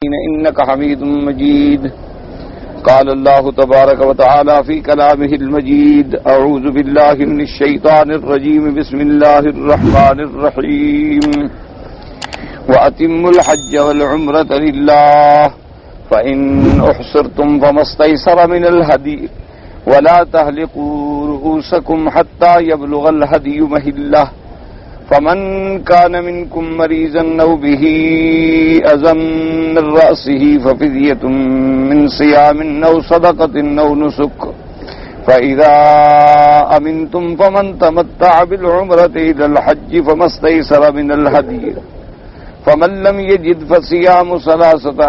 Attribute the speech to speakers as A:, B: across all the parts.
A: إنك حميد مجيد. قال الله تبارك وتعالى في كلامه المجيد: أعوذ بالله من الشيطان الرجيم. بسم الله الرحمن الرحيم. وأتموا الحج والعمرة لله فإن أحصرتم فما استيسر من الهدي ولا تهلكوا رؤوسكم حتى يبلغ الهدي محله فمن كان منكم مريضا أو به أذى من رأسه ففدية من صيام أو صدقة أو نسك فإذا أمنتم فمن تمتع بالعمرة إلى الحج فما استيسر من الهدي فمن لم يجد فصيام ثلاثة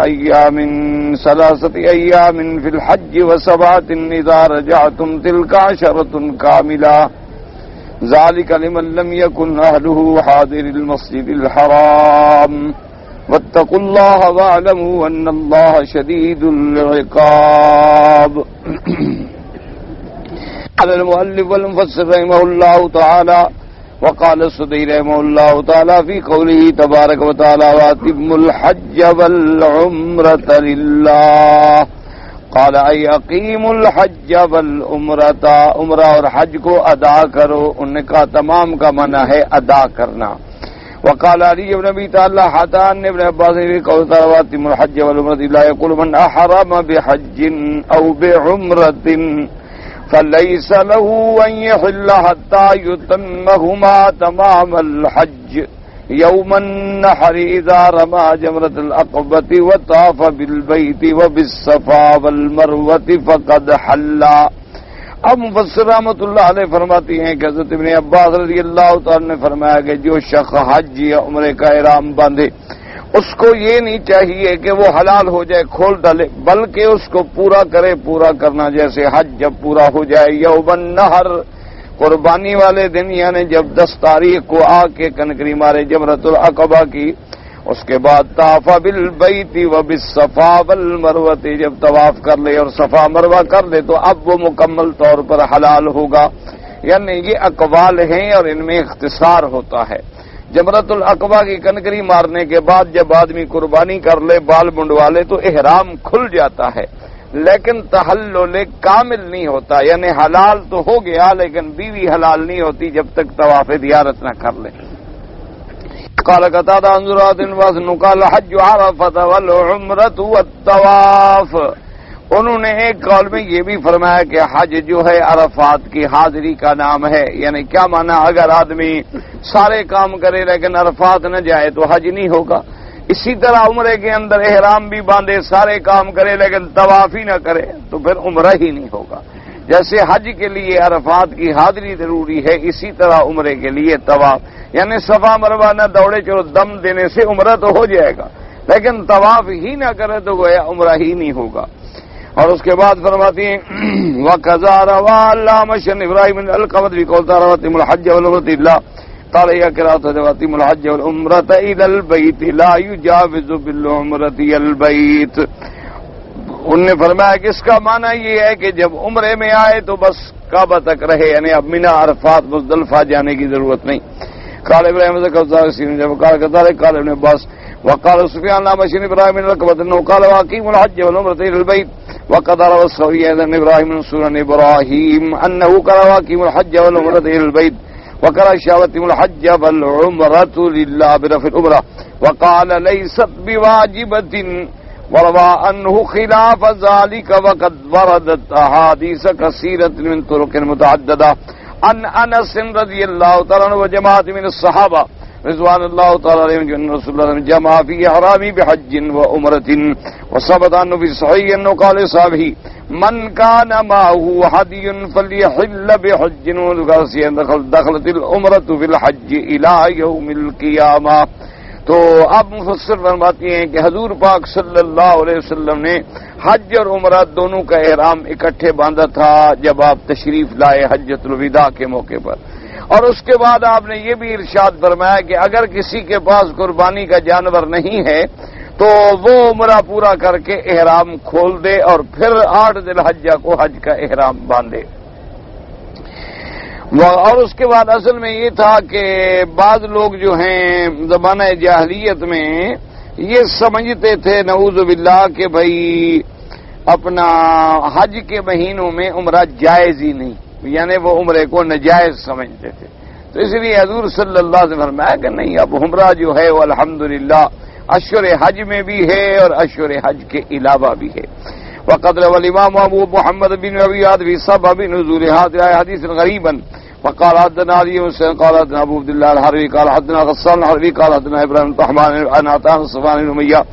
A: أيام في الحج وسبعة إذا رجعتم تلك 10 كاملة ذلك لمن لم يكن أهله حاضر المسجد الحرام واتقوا الله واعلموا أن الله شديد العقاب. قال المؤلف والمفسر رحمه الله تعالى وقال السدي رحمه الله تعالى في قوله تبارك وتعالى: وأتموا الحج والعمرة لله. قال أي اقیموا الحج والعمرة، عمرہ اور حج کو ادا کرو. ان کا تمام کا معنی ہے ادا کرنا. وقال علی بن ابی طالب حتان ابن عباس نے قول واتموا الحج والعمرة لا يقول من احرم بحج او بعمرة فليس له ان يحل حتى يتمهما تمام الحج يوم النحر إذا رمى جمرة العقبة وطاف بالبيت وبالصفا والمروة فقد حل. اب مفسر رحمۃ اللہ علیہ فرماتی ہیں کہ حضرت ابن عباس رضی اللہ تعالی نے فرمایا کہ جو شخص حج یا عمرے کا احرام باندھے اس کو یہ نہیں چاہیے کہ وہ حلال ہو جائے کھول ڈالے، بلکہ اس کو پورا کرے. پورا کرنا جیسے حج جب پورا ہو جائے یوم النحر قربانی والے دن، یعنی جب 10 تاریخ کو آ کے کنکری مارے جمرۃ العقبہ کی، اس کے بعد طاف بالبیت وبالصفا والمروہ، جب طواف کر لے اور صفا مروہ کر لے تو اب وہ مکمل طور پر حلال ہوگا. یعنی یہ اقوال ہیں اور ان میں اختصار ہوتا ہے. جمرۃ العقبہ کی کنکری مارنے کے بعد جب آدمی قربانی کر لے، بال منڈوا لے تو احرام کھل جاتا ہے، لیکن تحلل کامل نہیں ہوتا. یعنی حلال تو ہو گیا لیکن بیوی حلال نہیں ہوتی جب تک طواف زیارت نہ کر لے. قال قتادہ عن زرارة وزن قال حج عرفۃ والعمرۃ والطواف. انہوں نے ایک قول میں یہ بھی فرمایا کہ حج جو ہے عرفات کی حاضری کا نام ہے. یعنی کیا معنی، اگر آدمی سارے کام کرے لیکن عرفات نہ جائے تو حج نہیں ہوگا. اسی طرح عمرے کے اندر احرام بھی باندھے، سارے کام کرے لیکن طواف ہی نہ کرے تو پھر عمرہ ہی نہیں ہوگا. جیسے حج کے لیے عرفات کی حاضری ضروری ہے، اسی طرح عمرے کے لیے طواف. یعنی صفا مروہ نہ دوڑے چلو دم دینے سے عمرہ تو ہو جائے گا، لیکن طواف ہی نہ کرے تو گویا عمرہ ہی نہیں ہوگا. اور اس کے بعد فرماتی ہیں وَقَذَا رَوَى عَلَّامَةُ إِبْرَاهِيمُ الْقَمَدِ بِقَوْلِ وَأَتِمُّوا الْحَجَّ وَالْعُمْرَةَ لِلَّهِ قال يا قراءة وأتموا الحج والعمرة إلى البيت لا يجاوز بالعمرة البيت. انہوں نے فرمایا کہ اس کا معنی یہ ہے کہ جب عمرے میں آئے تو بس کعبہ تک رہے، یعنی اب مینا عرفات مزدلفہ جانے کی ضرورت نہیں. قال ابراہیم قال ابن عباس وقال سفيان عن بشر ابراهيم بن القبة انه قال واقيموا الحج والعمرة الى البيت وقد روى الثوري عن ابراهيم بن سنن ابراهيم انه قال واقيموا الحج والعمرة الى البيت وقال شاوتم الحج والعمرة لله برفع العمرة وقال ليست بواجبة وروى أنه خلاف ذلك وقد وردت أحاديث كثيرة من طرق متعددة عن أنس رضي الله تعالى عنه وجماعة من الصحابة رضوان الله تعالى عليهم أن رسول الله جمع في إحرامه بحج وعمرة وثبت عنه في صحيح أنه قال لصحابه من كان معه هدي فليحل بحج دخلت العمرة في الحج إلى يوم القيامة. تو اب مفسر فرماتی ہیں کہ حضور پاک صلی اللہ علیہ وسلم نے حج اور عمرہ دونوں کا احرام اکٹھے باندھا تھا جب آپ تشریف لائے حجۃ الوداع کے موقع پر. اور اس کے بعد آپ نے یہ بھی ارشاد فرمایا کہ اگر کسی کے پاس قربانی کا جانور نہیں ہے تو وہ عمرہ پورا کر کے احرام کھول دے اور پھر 8 ذی الحجہ کو حج کا احرام باندھے. اور اس کے بعد اصل میں یہ تھا کہ بعض لوگ جو ہیں زمانہ جاہلیت میں یہ سمجھتے تھے نعوذ باللہ کہ بھائی اپنا حج کے مہینوں میں عمرہ جائز ہی نہیں، یعنی وہ عمرے کو ناجائز سمجھتے تھے. تو اس لیے حضور صلی اللہ علیہ وسلم نے فرمایا کہ نہیں، اب عمرہ جو ہے وہ الحمدللہ اشہر حج میں بھی ہے اور اشہر حج کے علاوہ بھی ہے. وقد روى الامام ابو محمد بن ابي عاد في سبب نزول هذا حديث غريبا وقال حدثنا علي بن حسين قال حدثنا ابو عبد الله الحربي قال حدثنا غسان الحربي قال حدثنا ابراهيم الطحمان عن عطاء صفوان بن اميه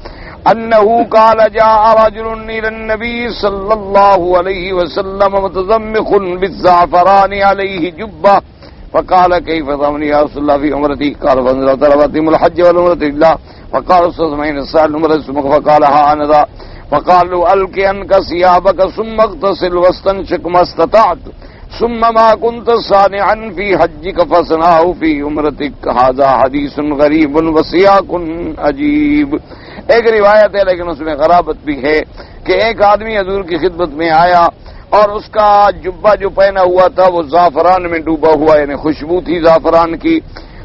A: انه قال جاء رجل الى النبي صلى الله عليه وسلم متزمخ بالزعفران عليه جبه فقال كيف ضمني يا رسول الله في عمرتي قال فانزل تربتهم الحج والعمرة لله فقال استثمين السائل عمرة فقال ها انا ذا فقال له الق عنك ثيابك ثم اغتسل واستنشق ما استطعت ثم ما كنت صانعا في حجك فصنعه في عمرتك. هذا حديث غريب وسياق عجيب. ایک روایت ہے لیکن اس میں غرابت بھی ہے کہ ایک آدمی حضور کی خدمت میں آیا اور اس کا جبہ جو پہنا ہوا تھا وہ زعفران میں ڈوبا ہوا، یعنی خوشبو تھی زعفران کی.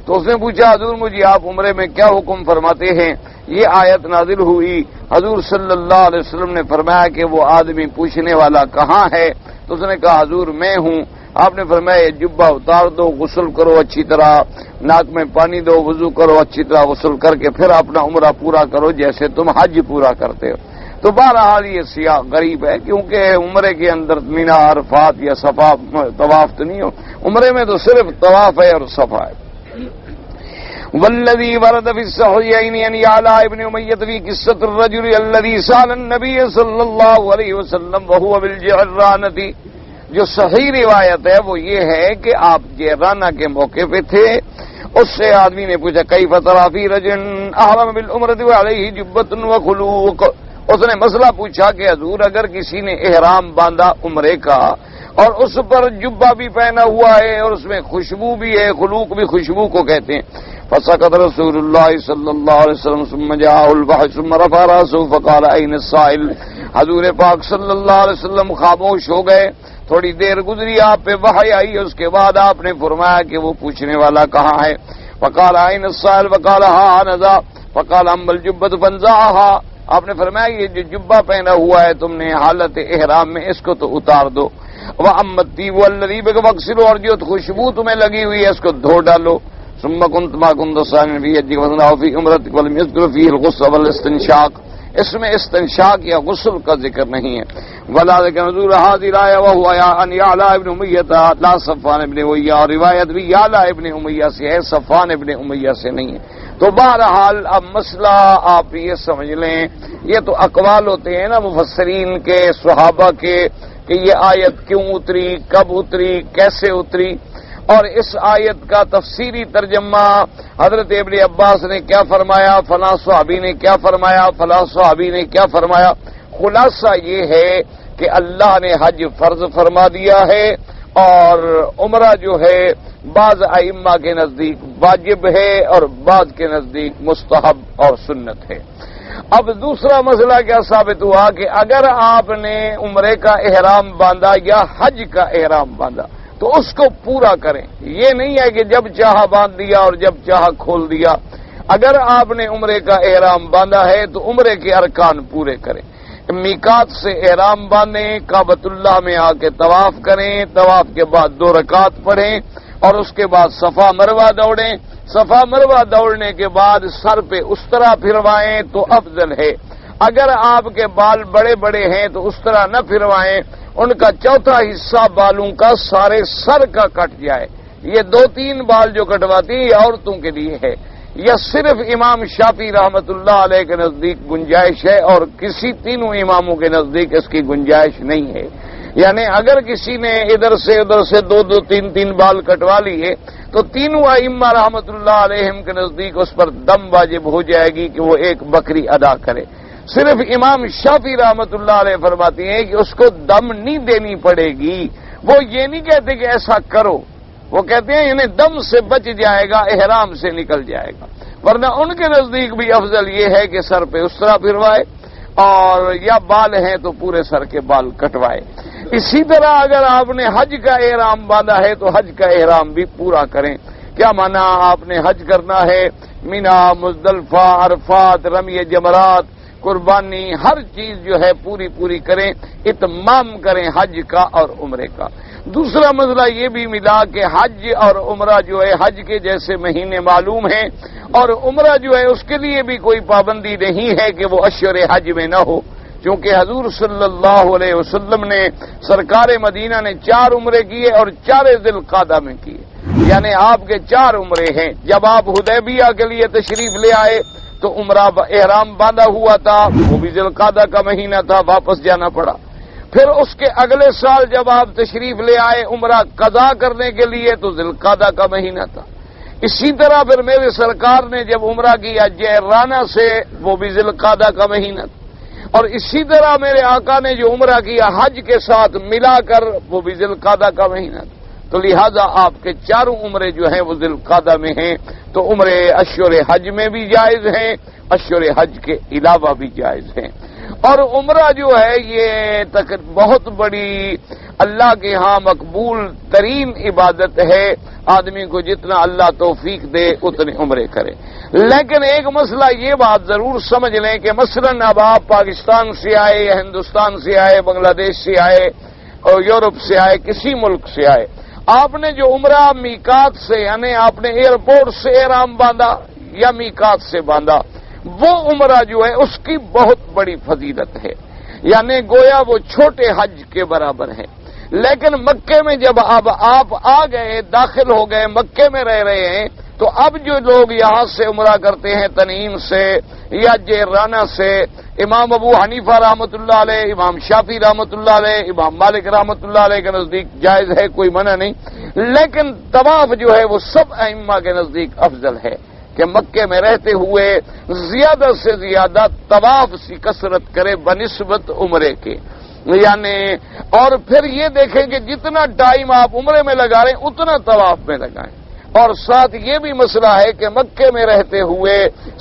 A: تو اس نے پوچھا حضور مجھے آپ عمرے میں کیا حکم فرماتے ہیں؟ یہ آیت نازل ہوئی. حضور صلی اللہ علیہ وسلم نے فرمایا کہ وہ آدمی پوچھنے والا کہاں ہے؟ تو اس نے کہا حضور میں ہوں. آپ نے فرمایا یہ جبہ اتار دو، غسل کرو اچھی طرح، ناک میں پانی دو، وضو کرو اچھی طرح، غسل کر کے پھر اپنا عمرہ پورا کرو جیسے تم حج پورا کرتے ہو. تو بہرحال یہ سیاق غریب ہے کیونکہ عمرے کے اندر مینا، عرفات یا صفا طواف تو نہیں ہو. عمرے میں تو صرف طواف ہے اور صفا ہے. والذي ورد في الصحيحين ان يعلى ابن أمية في قصة الرجل الذي سأل النبي صلى الله عليه وسلم وهو بالجعرانة. جو صحیح روایت ہے وہ یہ ہے کہ آپ جعرانہ کے موقع پہ تھے. اس سے آدمی نے پوچھا کیف ترى في رجل احرم بالعمرة وعليه جبة وخلوق. اس نے مسئلہ پوچھا کہ حضور اگر کسی نے احرام باندھا عمرے کا اور اس پر جبہ بھی پہنا ہوا ہے اور اس میں خوشبو بھی ہے، خلوق بھی خوشبو کو کہتے ہیں. فسكت رسول الله صلى الله عليه وسلم ثم جاءه البحث ثم رفع راسه فقال اين السائل. حضور پاک صلی اللہ علیہ وسلم خاموش ہو گئے. تھوڑی دیر گزری، آپ پہ وحی آئی، اس کے بعد آپ نے فرمایا کہ وہ پوچھنے والا کہاں ہے؟ فقال اين السائل فقال ها انا ذا فقال اما الجبة فانزعها. آپ نے فرمایا یہ جو جبہ پہنا ہوا ہے تم نے حالت احرام میں، اس کو تو اتار دو. واما الطيب والذي بك فاغسلوا، اور جو خوشبو تمہیں لگی ہوئی ہے اس کو دھو ڈالو. ثم كنت ما كنت صانعا في حجك وصنعه في عمرتك ولم يذكر فيه الغسل والاستنشاق. اس میں استنشاق یا غسل کا ذکر نہیں ہے. ولا ذکر نزول هذه الآية وهو ان يعلى ابن أمية لا صفوان ابن أمية، اور روایت بھی يعلى ابن أمية سے ہے، صفوان ابن أمية سے نہیں ہے. تو بہرحال اب مسئلہ آپ یہ سمجھ لیں، یہ تو اقوال ہوتے ہیں نا مفسرین کے، صحابہ کے، کہ یہ آیت کیوں اتری، کب اتری، کیسے اتری. اور اس آیت کا تفسیری ترجمہ حضرت ابن عباس نے کیا فرمایا، فلاں صحابی نے کیا فرمایا، فلاں صحابی نے کیا فرمایا. خلاصہ یہ ہے کہ اللہ نے حج فرض فرما دیا ہے اور عمرہ جو ہے بعض ائمہ کے نزدیک واجب ہے اور بعض کے نزدیک مستحب اور سنت ہے. اب دوسرا مسئلہ کیا ثابت ہوا کہ اگر آپ نے عمرے کا احرام باندھا یا حج کا احرام باندھا تو اس کو پورا کریں. یہ نہیں ہے کہ جب چاہا باندھ دیا اور جب چاہا کھول دیا. اگر آپ نے عمرے کا احرام باندھا ہے تو عمرے کے ارکان پورے کریں. میقات سے احرام باندھیں، کعبۃ اللہ میں آ کے طواف کریں، طواف کے بعد 2 رکعت پڑھیں اور اس کے بعد صفا مروہ دوڑیں. صفا مروہ دوڑنے کے بعد سر پہ اس طرح پھروائیں تو افضل ہے. اگر آپ کے بال بڑے بڑے ہیں تو اس طرح نہ پھروائیں، ان کا چوتھا حصہ بالوں کا سارے سر کا کٹ جائے. یہ 2-3 بال جو کٹواتی ہیں یہ عورتوں کے لیے ہے. یہ صرف امام شافعی رحمت اللہ علیہ کے نزدیک گنجائش ہے اور کسی تینوں اماموں کے نزدیک اس کی گنجائش نہیں ہے. یعنی اگر کسی نے ادھر سے ادھر سے 2-2 3-3 بال کٹوا لیے تو تینوں ائمہ رحمت اللہ علیہم کے نزدیک اس پر دم واجب ہو جائے گی کہ وہ ایک بکری ادا کرے. صرف امام شافعی رحمت اللہ علیہ فرماتی ہیں کہ اس کو دم نہیں دینی پڑے گی. وہ یہ نہیں کہتے کہ ایسا کرو، وہ کہتے ہیں انہیں دم سے بچ جائے گا، احرام سے نکل جائے گا. ورنہ ان کے نزدیک بھی افضل یہ ہے کہ سر پہ اس طرح پھروائے اور یا بال ہیں تو پورے سر کے بال کٹوائے. اسی طرح اگر آپ نے حج کا احرام باندھا ہے تو حج کا احرام بھی پورا کریں. کیا مانا آپ نے حج کرنا ہے، مینا، مزدلفہ، عرفات، رمی جمرات، قربانی، ہر چیز جو ہے پوری کریں، اتمام کریں حج کا اور عمرے کا۔ دوسرا مسئلہ یہ بھی ملا کہ حج اور عمرہ جو ہے حج کے جیسے مہینے معلوم ہیں، اور عمرہ جو ہے اس کے لیے بھی کوئی پابندی نہیں ہے کہ وہ اشہر حج میں نہ ہو، چونکہ حضور صلی اللہ علیہ وسلم نے سرکار مدینہ نے 4 عمرے کیے اور 4 ذی القعدہ میں کیے، یعنی آپ کے 4 عمرے ہیں۔ جب آپ حدیبیہ کے لیے تشریف لے آئے تو عمرہ احرام باندھا ہوا تھا، وہ بھی ذی القعدہ کا مہینہ تھا، واپس جانا پڑا۔ پھر اس کے اگلے سال جب آپ تشریف لے آئے عمرہ قضا کرنے کے لیے تو ذی القعدہ کا مہینہ تھا۔ اسی طرح پھر میرے سرکار نے جب عمرہ کیا جعرانہ سے، وہ بھی ذی القعدہ کا مہینہ تھا، اور اسی طرح میرے آقا نے جو عمرہ کیا حج کے ساتھ ملا کر، وہ بھی ذی القعدہ کا مہینہ تھا۔ تو لہذا آپ کے 4 عمرے جو ہیں وہ ذی القعدہ میں ہیں، تو عمرے اشہر حج میں بھی جائز ہیں، اشہر حج کے علاوہ بھی جائز ہیں۔ اور عمرہ جو ہے یہ بہت بڑی اللہ کے ہاں مقبول ترین عبادت ہے، آدمی کو جتنا اللہ توفیق دے اتنے عمرے کرے۔ لیکن ایک مسئلہ یہ بات ضرور سمجھ لیں کہ مثلا اب آپ پاکستان سے آئے یا ہندوستان سے آئے، بنگلہ دیش سے آئے اور یورپ سے آئے، کسی ملک سے آئے، آپ نے جو عمرہ میقات سے یعنی آپ نے ایئرپورٹ سے احرام باندھا یا میقات سے باندھا، وہ عمرہ جو ہے اس کی بہت بڑی فضیلت ہے، یعنی گویا وہ چھوٹے حج کے برابر ہے۔ لیکن مکے میں جب اب آپ آ گئے، داخل ہو گئے، مکے میں رہ رہے ہیں، تو اب جو لوگ یہاں سے عمرہ کرتے ہیں تنعیم سے یا جعرانہ سے، امام ابو حنیفہ رحمۃ اللہ علیہ، امام شافعی رحمۃ اللہ علیہ، امام مالک رحمۃ اللہ علیہ کے نزدیک جائز ہے، کوئی منع نہیں، لیکن طواف جو ہے وہ سب ائمہ کے نزدیک افضل ہے کہ مکے میں رہتے ہوئے زیادہ سے زیادہ طواف کی کثرت کرے بنسبت عمرے کے، یعنی اور پھر یہ دیکھیں کہ جتنا ٹائم آپ عمرے میں لگا رہے ہیں اتنا طواف میں لگائیں۔ اور ساتھ یہ بھی مسئلہ ہے کہ مکے میں رہتے ہوئے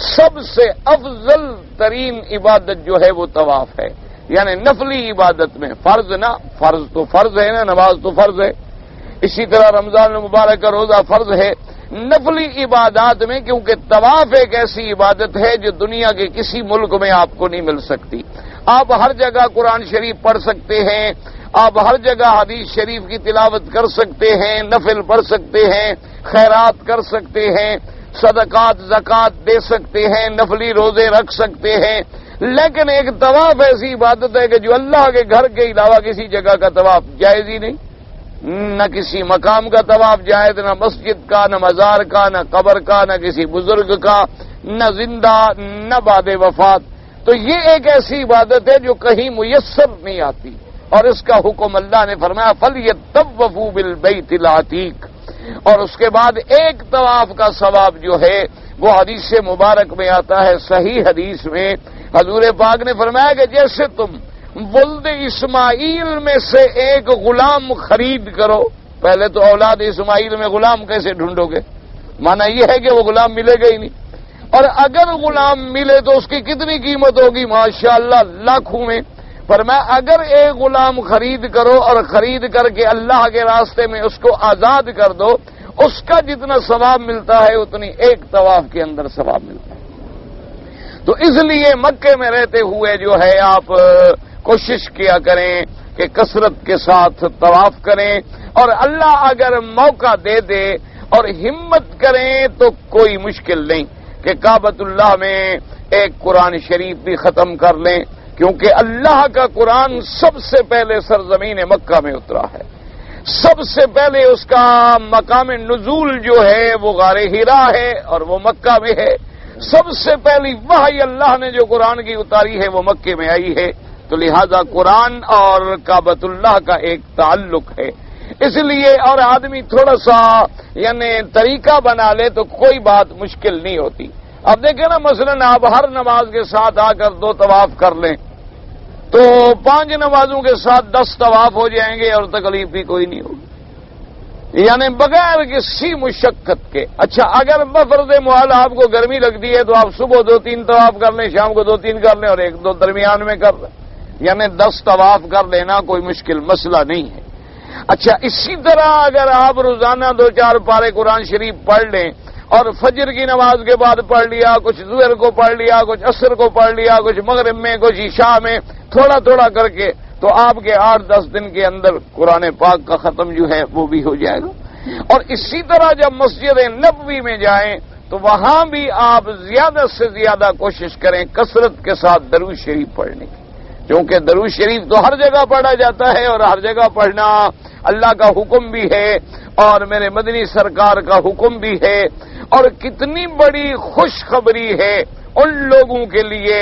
A: سب سے افضل ترین عبادت جو ہے وہ طواف ہے، یعنی نفلی عبادت میں، فرض نہ، فرض تو فرض ہے نا، نماز تو فرض ہے، اسی طرح رمضان المبارک کا روزہ فرض ہے، نفلی عبادات میں کیونکہ طواف ایک ایسی عبادت ہے جو دنیا کے کسی ملک میں آپ کو نہیں مل سکتی۔ آپ ہر جگہ قرآن شریف پڑھ سکتے ہیں، آپ ہر جگہ حدیث شریف کی تلاوت کر سکتے ہیں، نفل پڑھ سکتے ہیں، خیرات کر سکتے ہیں، صدقات زکوٰۃ دے سکتے ہیں، نفلی روزے رکھ سکتے ہیں، لیکن ایک طواف ایسی عبادت ہے کہ جو اللہ کے گھر کے علاوہ کسی جگہ کا طواف جائز ہی نہیں، نہ کسی مقام کا طواف جائز، نہ مسجد کا، نہ مزار کا، نہ قبر کا، نہ کسی بزرگ کا، نہ زندہ، نہ بعد وفات۔ تو یہ ایک ایسی عبادت ہے جو کہیں میسر نہیں آتی، اور اس کا حکم اللہ نے فرمایا فَلْيَطَّوَّفُوا بِالْبَيْتِ الْعَتِيقِ، اور اس کے بعد ایک طواف کا ثواب جو ہے وہ حدیث مبارک میں آتا ہے، صحیح حدیث میں حضور پاک نے فرمایا کہ جیسے تم ولد اسماعیل میں سے ایک غلام خرید کرو، پہلے تو اولاد اسماعیل میں غلام کیسے ڈھونڈو گے، مانا یہ ہے کہ وہ غلام ملے گا ہی نہیں، اور اگر غلام ملے تو اس کی کتنی قیمت ہوگی، ماشاءاللہ لاکھوں میں۔ فرمایا اگر ایک غلام خرید کرو اور خرید کر کے اللہ کے راستے میں اس کو آزاد کر دو، اس کا جتنا ثواب ملتا ہے اتنی ایک طواف کے اندر ثواب ملتا ہے۔ تو اس لیے مکے میں رہتے ہوئے جو ہے آپ کوشش کیا کریں کہ کثرت کے ساتھ طواف کریں، اور اللہ اگر موقع دے دے اور ہمت کریں تو کوئی مشکل نہیں کہ کعبۃ اللہ میں ایک قرآن شریف بھی ختم کر لیں، کیونکہ اللہ کا قرآن سب سے پہلے سرزمین مکہ میں اترا ہے، سب سے پہلے اس کا مقام نزول جو ہے وہ غار حرا ہے اور وہ مکہ میں ہے، سب سے پہلی وحی اللہ نے جو قرآن کی اتاری ہے وہ مکے میں آئی ہے، تو لہذا قرآن اور کعبۃ اللہ کا ایک تعلق ہے، اس لیے اور آدمی تھوڑا سا یعنی طریقہ بنا لے تو کوئی بات مشکل نہیں ہوتی۔ اب دیکھیں نا مثلا آپ ہر نماز کے ساتھ آ کر 2 طواف کر لیں تو 5 نمازوں کے ساتھ 10 طواف ہو جائیں گے اور تکلیف بھی کوئی نہیں ہوگی، یعنی بغیر کسی مشقت کے۔ اچھا اگر بفرض محال آپ کو گرمی لگتی ہے تو آپ صبح 2-3 طواف کر لیں، شام کو 2-3 کر لیں اور 1-2 درمیان میں کر لیں، یعنی 10 طواف کر لینا کوئی مشکل مسئلہ نہیں ہے۔ اچھا اسی طرح اگر آپ روزانہ 2-4 پارے قرآن شریف پڑھ لیں اور فجر کی نماز کے بعد پڑھ لیا، کچھ ظہر کو پڑھ لیا، کچھ عصر کو پڑھ لیا، کچھ مغرب میں، کچھ عشاء میں، تھوڑا تھوڑا کر کے، تو آپ کے 8-10 دن کے اندر قرآن پاک کا ختم جو ہے وہ بھی ہو جائے گا۔ اور اسی طرح جب مسجد نبوی میں جائیں تو وہاں بھی آپ زیادہ سے زیادہ کوشش کریں کثرت کے ساتھ درود شریف پڑھنے کی، کیونکہ درود شریف تو ہر جگہ پڑھا جاتا ہے، اور ہر جگہ پڑھنا اللہ کا حکم بھی ہے اور میرے مدنی سرکار کا حکم بھی ہے۔ اور کتنی بڑی خوشخبری ہے ان لوگوں کے لیے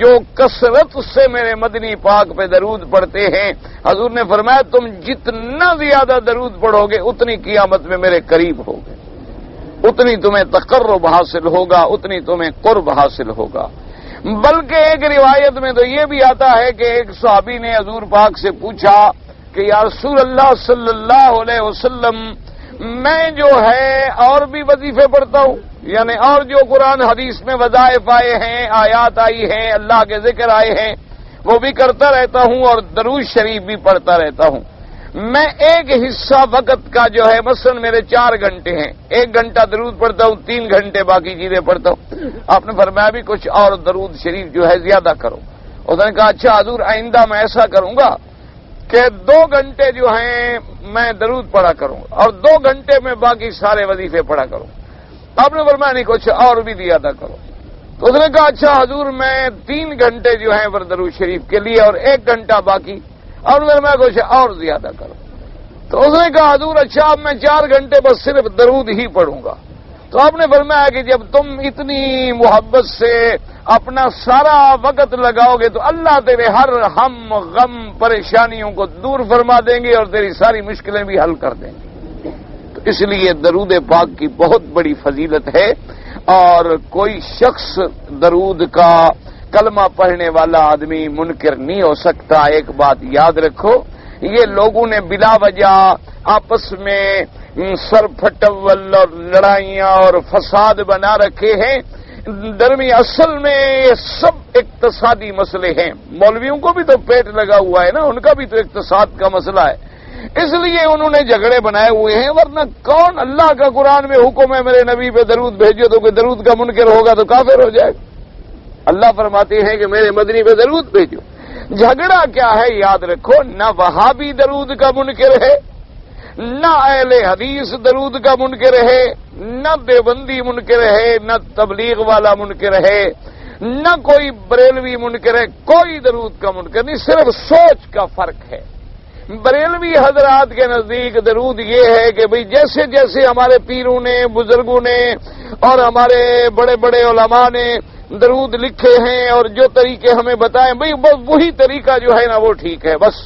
A: جو کثرت سے میرے مدنی پاک پہ درود پڑھتے ہیں۔ حضور نے فرمایا تم جتنا زیادہ درود پڑھو گے اتنی قیامت میں میرے قریب ہوگے، اتنی تمہیں تقرب حاصل ہوگا، اتنی تمہیں قرب حاصل ہوگا۔ بلکہ ایک روایت میں تو یہ بھی آتا ہے کہ ایک صحابی نے حضور پاک سے پوچھا کہ یا رسول اللہ صلی اللہ علیہ وسلم، میں جو ہے اور بھی وظیفے پڑھتا ہوں، یعنی اور جو قرآن حدیث میں وظائف آئے ہیں، آیات آئی ہیں، اللہ کے ذکر آئے ہیں، وہ بھی کرتا رہتا ہوں اور درود شریف بھی پڑھتا رہتا ہوں۔ میں ایک حصہ وقت کا جو ہے مثلا میرے 4 گھنٹے ہیں، 1 گھنٹہ درود پڑھتا ہوں، 3 گھنٹے باقی چیزیں پڑھتا ہوں۔ آپ نے فرمایا بھی کچھ اور درود شریف جو ہے زیادہ کرو۔ اس نے کہا اچھا حضور آئندہ میں ایسا کروں گا کہ 2 گھنٹے جو ہیں میں درود پڑھا کروں اور 2 گھنٹے میں باقی سارے وظیفے پڑھا کروں۔ آپ نے فرمایا نہیں کچھ اور بھی زیادہ کرو۔ تو اس نے کہا اچھا حضور میں 3 گھنٹے جو ہیں درود شریف کے لیے اور 1 گھنٹہ باقی، اور میں کچھ اور زیادہ کروں۔ تو اس نے کہا حضور اچھا اب میں 4 گھنٹے بس صرف درود ہی پڑھوں گا۔ تو آپ نے فرمایا کہ جب تم اتنی محبت سے اپنا سارا وقت لگاؤ گے تو اللہ تیرے ہر ہم غم پریشانیوں کو دور فرما دیں گے اور تیری ساری مشکلیں بھی حل کر دیں گے۔ تو اس لیے درود پاک کی بہت بڑی فضیلت ہے، اور کوئی شخص درود کا کلمہ پڑھنے والا آدمی منکر نہیں ہو سکتا۔ ایک بات یاد رکھو، یہ لوگوں نے بلا وجہ آپس میں سر پھٹول اور لڑائیاں اور فساد بنا رکھے ہیں۔ اصل میں یہ سب اقتصادی مسئلے ہیں۔ مولویوں کو بھی تو پیٹ لگا ہوا ہے نا، ان کا بھی تو اقتصاد کا مسئلہ ہے، اس لیے انہوں نے جھگڑے بنائے ہوئے ہیں۔ ورنہ کون، اللہ کا قرآن میں حکم ہے میرے نبی پہ درود بھیجو، تو کوئی درود کا منکر ہوگا تو کافر ہو جائے گا۔ اللہ فرماتے ہیں کہ میرے مدنی پہ درود بھیجو۔ جھگڑا کیا ہے یاد رکھو، نہ وہابی درود کا منکر ہے، نہ اہل حدیث درود کا منکر ہے، نہ دیوبندی منکر ہے، نہ تبلیغ والا منکر ہے، نہ کوئی بریلوی منکر ہے، کوئی درود کا منکر نہیں، صرف سوچ کا فرق ہے۔ بریلوی حضرات کے نزدیک درود یہ ہے کہ بھئی جیسے جیسے ہمارے پیروں نے، بزرگوں نے اور ہمارے بڑے بڑے علماء نے درود لکھے ہیں اور جو طریقے ہمیں بتائیں بھئی بس وہی طریقہ جو ہے نا وہ ٹھیک ہے بس۔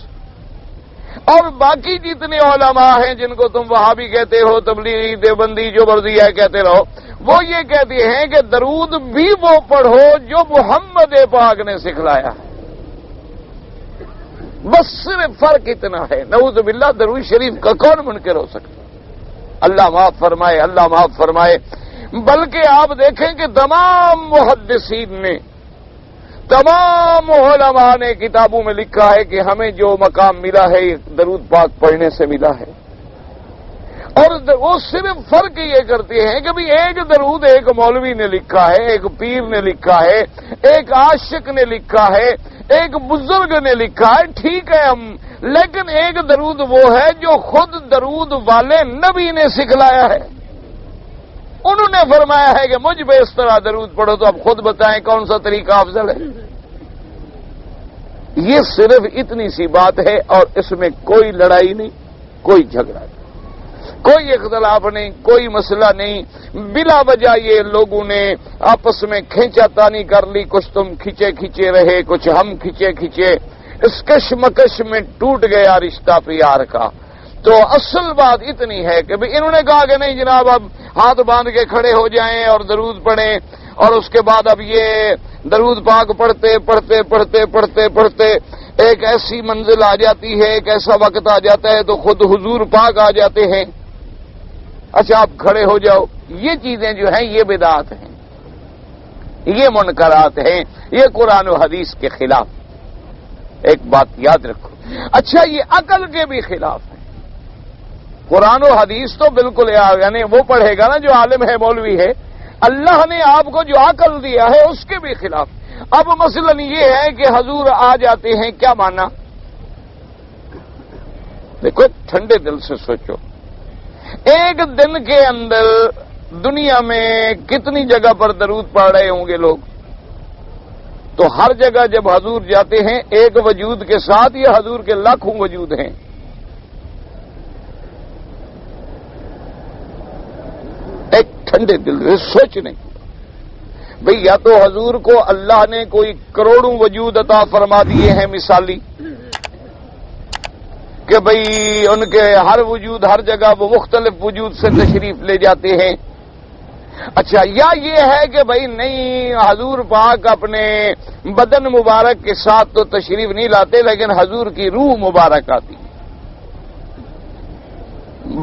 A: اور باقی جتنے علماء ہیں جن کو تم وہابی کہتے ہو، تبلیغی، دیوبندی، جو مرضی ہے کہتے رہو، وہ یہ کہتے ہیں کہ درود بھی وہ پڑھو جو محمد پاک نے سکھلایا ہے، بس صرف فرق اتنا ہے۔ نعوذ باللہ درود شریف کا کون منکر ہو سکتا؟ اللہ معاف فرمائے، اللہ معاف فرمائے۔ بلکہ آپ دیکھیں کہ تمام محدثین نے، تمام علماء نے کتابوں میں لکھا ہے کہ ہمیں جو مقام ملا ہے درود پاک پڑھنے سے ملا ہے، اور وہ صرف فرق یہ کرتے ہیں کہ بھی ایک درود ایک مولوی نے لکھا ہے، ایک پیر نے لکھا ہے، ایک عاشق نے لکھا ہے، ایک بزرگ نے لکھا ہے، ٹھیک ہے ہم، لیکن ایک درود وہ ہے جو خود درود والے نبی نے سکھلایا ہے۔ انہوں نے فرمایا ہے کہ مجھ پہ اس طرح درود پڑھو، تو اب خود بتائیں کون سا طریقہ افضل ہے۔ یہ صرف اتنی سی بات ہے، اور اس میں کوئی لڑائی نہیں، کوئی جھگڑا نہیں، کوئی اختلاف نہیں، کوئی مسئلہ نہیں۔ بلا وجہ یہ لوگوں نے آپس میں کھینچا تانی کر لی، کچھ تم کھینچے کھینچے رہے، کچھ ہم کھینچے کھینچے، اس کشمکش میں ٹوٹ گیا رشتہ پیار کا۔ تو اصل بات اتنی ہے کہ انہوں نے کہا کہ نہیں جناب اب ہاتھ باندھ کے کھڑے ہو جائیں اور درود پڑھیں، اور اس کے بعد اب یہ درود پاک پڑھتے پڑھتے پڑھتے پڑھتے پڑھتے ایک ایسی منزل آ جاتی ہے، ایک ایسا وقت آ جاتا ہے تو خود حضور پاک آ جاتے ہیں۔ اچھا آپ کھڑے ہو جاؤ، یہ چیزیں جو ہیں یہ بدعت ہیں، یہ منکرات ہیں، یہ قرآن و حدیث کے خلاف۔ ایک بات یاد رکھو، اچھا یہ عقل کے بھی خلاف ہے۔ قرآن و حدیث تو بالکل یعنی وہ پڑھے گا نا جو عالم ہے، مولوی ہے، اللہ نے آپ کو جو عقل دیا ہے اس کے بھی خلاف۔ اب مثلا یہ ہے کہ حضور آ جاتے ہیں، کیا مانا؟ دیکھو ٹھنڈے دل سے سوچو، ایک دن کے اندر دنیا میں کتنی جگہ پر درود پڑھ رہے ہوں گے لوگ؟ تو ہر جگہ جب حضور جاتے ہیں ایک وجود کے ساتھ یہ حضور کے لاکھوں وجود ہیں۔ ایک ٹھنڈے دل سے سوچنے کی بھئی، یا تو حضور کو اللہ نے کوئی کروڑوں وجود عطا فرما دیے ہیں مثالی، کہ بھئی ان کے ہر وجود ہر جگہ وہ مختلف وجود سے تشریف لے جاتے ہیں۔ اچھا، یا یہ ہے کہ بھئی نہیں، حضور پاک اپنے بدن مبارک کے ساتھ تو تشریف نہیں لاتے لیکن حضور کی روح مبارک آتی ہے۔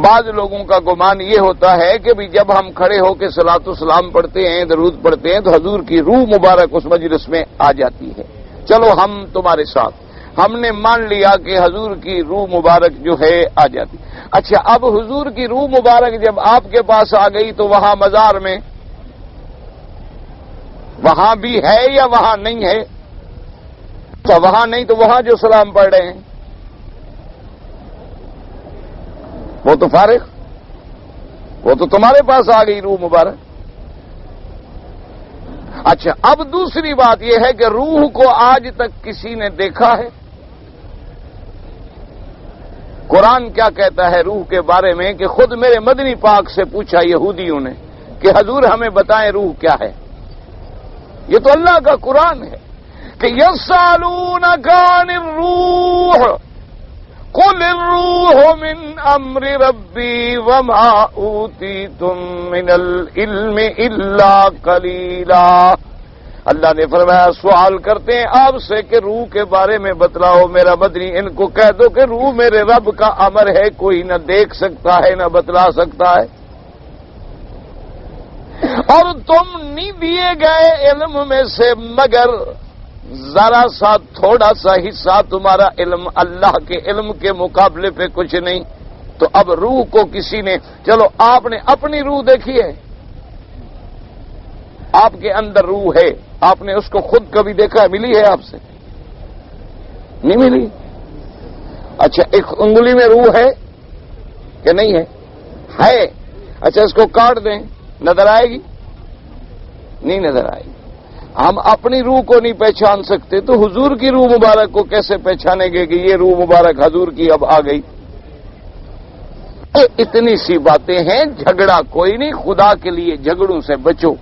A: بعض لوگوں کا گمان یہ ہوتا ہے کہ بھی جب ہم کھڑے ہو کے صلاۃ و سلام پڑھتے ہیں، درود پڑھتے ہیں، تو حضور کی روح مبارک اس مجلس میں آ جاتی ہے۔ چلو ہم تمہارے ساتھ، ہم نے مان لیا کہ حضور کی روح مبارک جو ہے آ جاتی۔ اچھا، اب حضور کی روح مبارک جب آپ کے پاس آ گئی تو وہاں مزار میں وہاں بھی ہے یا وہاں نہیں ہے؟ اچھا وہاں نہیں تو وہاں جو سلام پڑھ رہے ہیں وہ تو فارغ، وہ تو تمہارے پاس آ گئی روح مبارک۔ اچھا، اب دوسری بات یہ ہے کہ روح کو آج تک کسی نے دیکھا ہے؟ قرآن کیا کہتا ہے روح کے بارے میں کہ خود میرے مدنی پاک سے پوچھا یہودیوں نے کہ حضور ہمیں بتائیں روح کیا ہے؟ یہ تو اللہ کا قرآن ہے کہ یسألونک عن الروح قل الروح من امر ربی وما اوتیتم من العلم الا قلیلا۔ اللہ نے فرمایا سوال کرتے ہیں آپ سے کہ روح کے بارے میں بتلاؤ میرا مدنی، ان کو کہہ دو کہ روح میرے رب کا امر ہے، کوئی نہ دیکھ سکتا ہے نہ بتلا سکتا ہے، اور تم نہیں دیے گئے علم میں سے مگر ذرا سا تھوڑا سا حصہ تمہارا علم اللہ کے علم کے مقابلے پہ کچھ نہیں۔ تو اب روح کو کسی نے، چلو آپ نے اپنی روح دیکھی ہے، آپ کے اندر روح ہے، آپ نے اس کو خود کبھی دیکھا ہے؟ ملی ہے آپ سے؟ نہیں ملی۔ اچھا، ایک انگلی میں روح ہے کہ نہیں ہے؟ ہے۔ اچھا، اس کو کاٹ دیں نظر آئے گی؟ نہیں نظر آئے گی۔ ہم اپنی روح کو نہیں پہچان سکتے تو حضور کی روح مبارک کو کیسے پہچانیں گے کہ یہ روح مبارک حضور کی اب آ گئی؟ اتنی سی باتیں ہیں، جھگڑا کوئی نہیں، خدا کے لیے جھگڑوں سے بچو،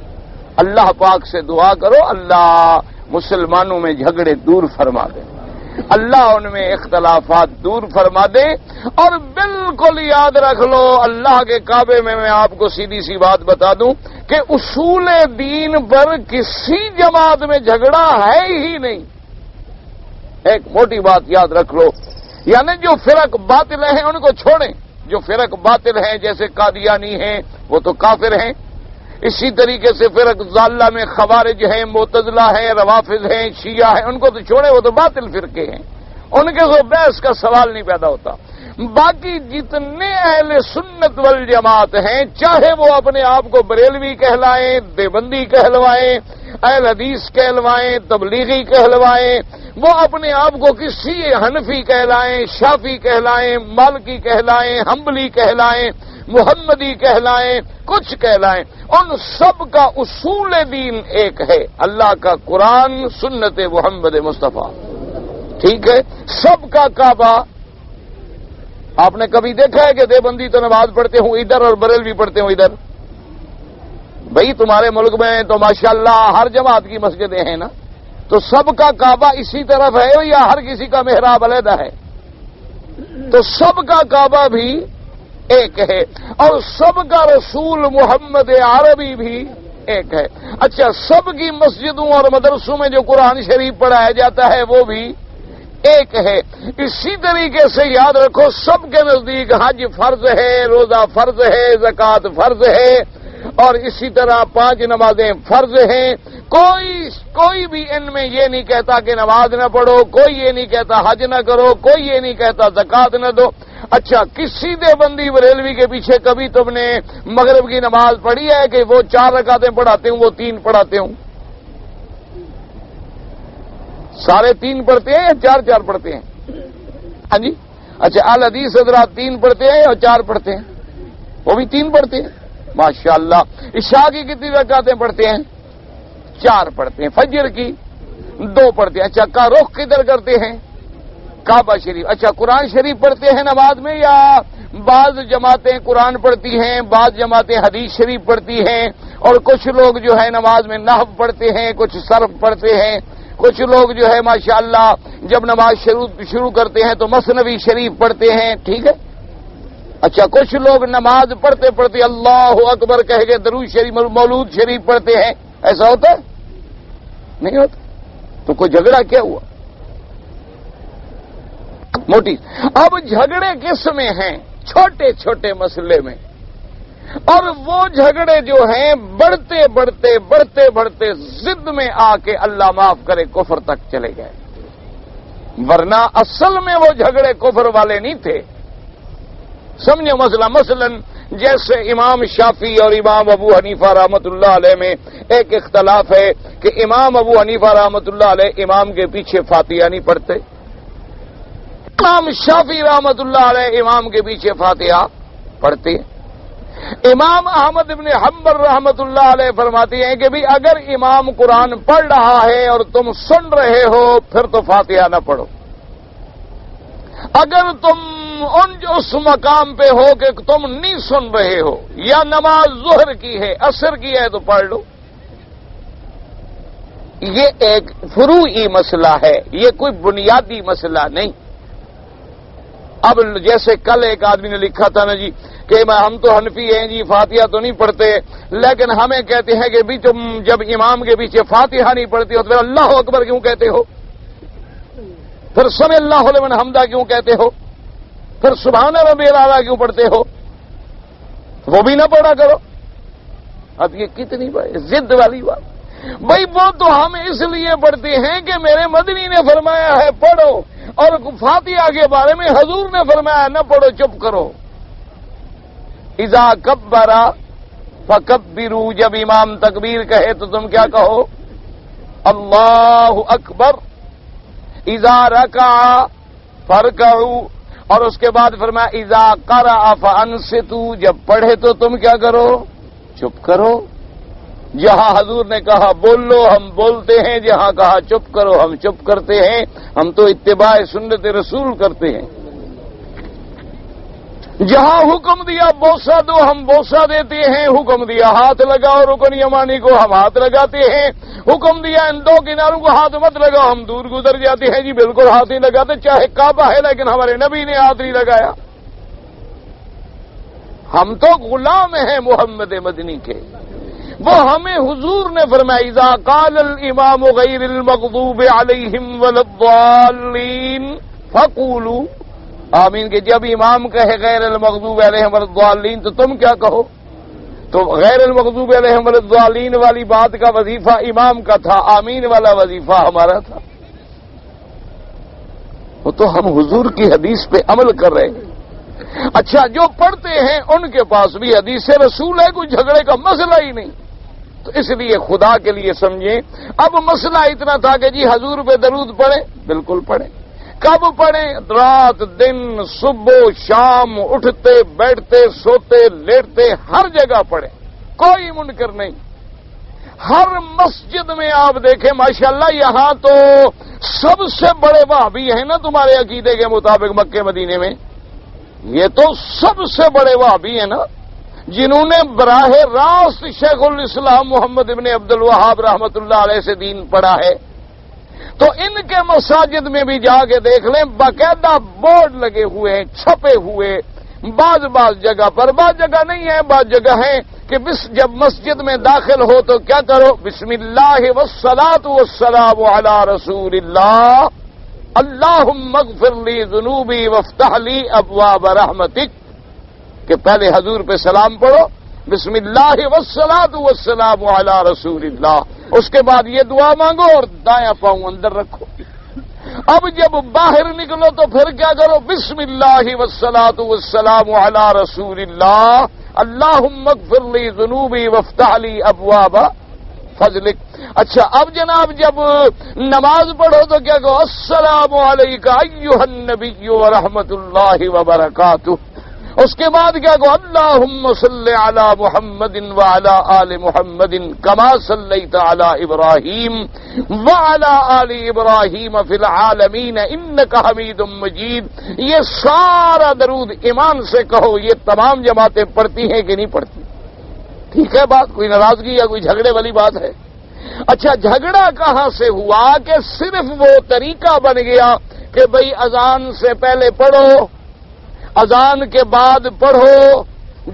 A: اللہ پاک سے دعا کرو اللہ مسلمانوں میں جھگڑے دور فرما دے، اللہ ان میں اختلافات دور فرما دے۔ اور بالکل یاد رکھ لو، اللہ کے کعبے میں میں آپ کو سیدھی سی بات بتا دوں کہ اصول دین پر کسی جماعت میں جھگڑا ہے ہی نہیں۔ ایک موٹی بات یاد رکھ لو، یعنی جو فرق باطل ہیں ان کو چھوڑیں، جو فرق باطل ہیں جیسے قادیانی ہیں وہ تو کافر ہیں، اسی طریقے سے فرق ضالہ میں خوارج ہیں، معتزلہ ہیں، روافض ہیں، شیعہ ہیں، ان کو تو چھوڑے، وہ تو باطل فرقے ہیں، ان کے تو بحث کا سوال نہیں پیدا ہوتا۔ باقی جتنے اہل سنت والجماعت ہیں، چاہے وہ اپنے آپ کو بریلوی کہلائیں، دیوبندی کہلوائیں، اہل حدیث کہلوائیں، تبلیغی کہلوائیں، وہ اپنے آپ کو کسی حنفی کہلائیں، شافی کہلائیں، مالکی کہلائیں، حنبلی کہلائیں، محمدی کہلائیں، کچھ کہلائیں، ان سب کا اصول دین ایک ہے، اللہ کا قرآن، سنت محمد مصطفیٰ، ٹھیک ہے؟ سب کا کعبہ۔ آپ نے کبھی دیکھا ہے کہ دیوبندی تو نماز پڑھتے ہوں ادھر اور بریلوی پڑھتے ہوں ادھر؟ بھئی تمہارے ملک میں تو ماشاءاللہ ہر جماعت کی مسجدیں ہیں نا، تو سب کا کعبہ اسی طرف ہے یا ہر کسی کا محراب علیحدہ ہے؟ تو سب کا کعبہ بھی ایک ہے، اور سب کا رسول محمد عربی بھی ایک ہے۔ اچھا، سب کی مسجدوں اور مدرسوں میں جو قرآن شریف پڑھایا جاتا ہے وہ بھی ایک ہے۔ اسی طریقے سے یاد رکھو، سب کے نزدیک حج فرض ہے، روزہ فرض ہے، زکوٰۃ فرض ہے، اور اسی طرح 5 نمازیں فرض ہیں۔ کوئی بھی ان میں یہ نہیں کہتا کہ نماز نہ پڑھو، کوئی یہ نہیں کہتا حج نہ کرو، کوئی یہ نہیں کہتا زکوٰۃ نہ دو۔ اچھا کسی دیوبندی بریلوی کے پیچھے کبھی تم نے مغرب کی نماز پڑھی ہے کہ وہ 4 رکعتیں پڑھاتے ہوں وہ 3 پڑھاتے ہوں؟ سارے 3 پڑھتے ہیں یا 4 پڑھتے ہیں؟ ہاں جی اچھا الحدیث حضرات 3 پڑھتے ہیں یا 4 پڑھتے ہیں؟ وہ بھی 3 پڑھتے ہیں ماشاءاللہ۔ عشاء کی کتنی رکعتیں پڑھتے ہیں؟ 4 پڑھتے ہیں۔ فجر کی 2 پڑھتے ہیں۔ اچھا کا رخ کدھر کرتے ہیں؟ کعبہ شریف۔ اچھا قرآن شریف پڑھتے ہیں نماز میں یا بعض جماعتیں قرآن پڑھتی ہیں، بعض جماعتیں حدیث شریف پڑھتی ہیں، اور کچھ لوگ جو ہے نماز میں نحو پڑھتے ہیں، کچھ صرف پڑھتے ہیں، کچھ لوگ جو ہے ماشاءاللہ جب نماز شروع کرتے ہیں تو مثنوی شریف پڑھتے ہیں، ٹھیک ہے؟ اچھا کچھ لوگ نماز پڑھتے پڑھتے اللہ اکبر کہہ کے درود شریف مولود شریف پڑھتے ہیں، ایسا ہوتا ہے؟ نہیں ہوتا؟ تو کوئی جھگڑا کیا ہوا؟ موٹی اب جھگڑے کس میں ہیں؟ چھوٹے چھوٹے مسئلے میں، اور وہ جھگڑے جو ہیں بڑھتے ضد میں آ کے اللہ معاف کرے کفر تک چلے گئے، ورنہ اصل میں وہ جھگڑے کفر والے نہیں تھے۔ سمجھو مثلا جیسے امام شافعی اور امام ابو حنیفہ رحمۃ اللہ علیہ میں ایک اختلاف ہے کہ امام ابو حنیفہ رحمۃ اللہ علیہ امام کے پیچھے فاتحہ نہیں پڑھتے، امام شافعی رحمۃ اللہ علیہ امام کے پیچھے فاتحہ پڑھتے ہیں۔ امام احمد بن حنبل رحمۃ اللہ علیہ فرماتے ہیں کہ بھی اگر امام قرآن پڑھ رہا ہے اور تم سن رہے ہو پھر تو فاتحہ نہ پڑھو، اگر تم اس مقام پہ ہو کہ تم نہیں سن رہے ہو، یا نماز ظہر کی ہے عصر کی ہے تو پڑھ لو۔ یہ ایک فروعی مسئلہ ہے، یہ کوئی بنیادی مسئلہ نہیں۔ اب جیسے کل ایک آدمی نے لکھا تھا نا جی کہ ہم تو حنفی ہیں جی، فاتحہ تو نہیں پڑھتے، لیکن ہمیں کہتے ہیں کہ بھی تم جب امام کے پیچھے فاتحہ نہیں پڑھتی ہو تو پھر اللہ اکبر کیوں کہتے ہو، پھر سمع اللہ لمن حمدہ کیوں کہتے ہو، پھر سبحان ربی الاعلیٰ کیوں پڑھتے ہو؟ وہ بھی نہ پڑھا کرو۔ اب یہ کتنی ضد والی بات بھائی، وہ تو ہم اس لیے پڑھتے ہیں کہ میرے مدنی نے فرمایا ہے پڑھو، اور فاتحہ کے بارے میں حضور نے فرمایا نہ پڑھو، چپ کرو۔ اذا کبر فکبروا، جب امام تکبیر کہے تو تم کیا کہو؟ اللہ اکبر۔ اذا رکع فرکعوا، اور اس کے بعد فرمایا اذا قرأ فانصتوا، جب پڑھے تو تم کیا کرو؟ چپ کرو۔ جہاں حضور نے کہا بولو ہم بولتے ہیں، جہاں کہا چپ کرو ہم چپ کرتے ہیں، ہم تو اتباع سنت رسول کرتے ہیں۔ جہاں حکم دیا بوسہ دو ہم بوسہ دیتے ہیں، حکم دیا ہاتھ لگاؤ رکن یمانی کو ہم ہاتھ لگاتے ہیں، حکم دیا ان 2 کناروں کو ہاتھ مت لگاؤ ہم دور گزر جاتے ہیں جی، بالکل ہاتھ نہیں لگاتے، چاہے کعبہ ہے لیکن ہمارے نبی نے ہاتھ نہیں لگایا۔ ہم تو غلام ہیں محمد مدنی کے، وہ ہمیں حضور نے فرمایا اذا قال الامام غیر المغضوب علیہم ولا الضالین فقولوا آمین، کہ جب امام کہے غیر المغضوب علیہم ولا الضالین تو تم کیا کہو؟ تو غیر المغضوب علیہم ولا الضالین والی بات کا وظیفہ امام کا تھا، آمین والا وظیفہ ہمارا تھا۔ وہ تو ہم حضور کی حدیث پہ عمل کر رہے ہیں۔ اچھا جو پڑھتے ہیں ان کے پاس بھی حدیث رسول ہے، کوئی جھگڑے کا مسئلہ ہی نہیں۔ تو اس لیے خدا کے لیے سمجھیں، اب مسئلہ اتنا تھا کہ جی حضور پہ درود پڑھیں، بالکل پڑھیں۔ کب پڑھیں؟ رات دن صبح شام، اٹھتے بیٹھتے سوتے لیٹتے ہر جگہ پڑھیں، کوئی منکر نہیں۔ ہر مسجد میں آپ دیکھیں ماشاءاللہ یہاں تو سب سے بڑے وہابی ہیں نا تمہارے عقیدے کے مطابق مکے مدینے میں، یہ تو سب سے بڑے وہابی ہیں نا، جنہوں نے براہ راست شیخ الاسلام محمد ابن عبد الوہاب رحمۃ اللہ علیہ سے دین پڑھا ہے۔ تو ان کے مساجد میں بھی جا کے دیکھ لیں، باقاعدہ بورڈ لگے ہوئے ہیں، چھپے ہوئے، بعض جگہ پر، بعض جگہ نہیں ہے، بعض جگہ ہیں کہ جب مسجد میں داخل ہو تو کیا کرو؟ بسم اللہ والصلاۃ والسلام علی رسول اللہ، اللہم اغفر لی ذنوبی وافتح لی ابواب رحمتک، کہ پہلے حضور پہ سلام پڑھو، بسم اللہ والصلاۃ والسلام علی رسول اللہ، اس کے بعد یہ دعا مانگو اور دایاں پاؤں اندر رکھو۔ اب جب باہر نکلو تو پھر کیا کرو؟ بسم اللہ والصلاۃ والسلام علی رسول اللہ، اللہم اغفر لی ذنوبی وافتح لی ابواب فضلک۔ اچھا اب جناب جب نماز پڑھو تو کیا کہو؟ السلام علیکم ایھا النبی ورحمۃ اللہ وبرکاتہ۔ اس کے بعد کیا کہو؟ اللہم صلی علی محمد وعلی آل محمد کما صلیت علی ابراہیم وعلی آل ابراہیم فی العالمین انک حمید مجید۔ یہ سارا درود ایمان سے کہو۔ یہ تمام جماعتیں پڑھتی ہیں کہ نہیں پڑھتی؟ ٹھیک ہے بات؟ کوئی ناراضگی یا کوئی جھگڑے والی بات ہے؟ اچھا جھگڑا کہاں سے ہوا کہ صرف وہ طریقہ بن گیا کہ بھئی اذان سے پہلے پڑھو، اذان کے بعد پڑھو،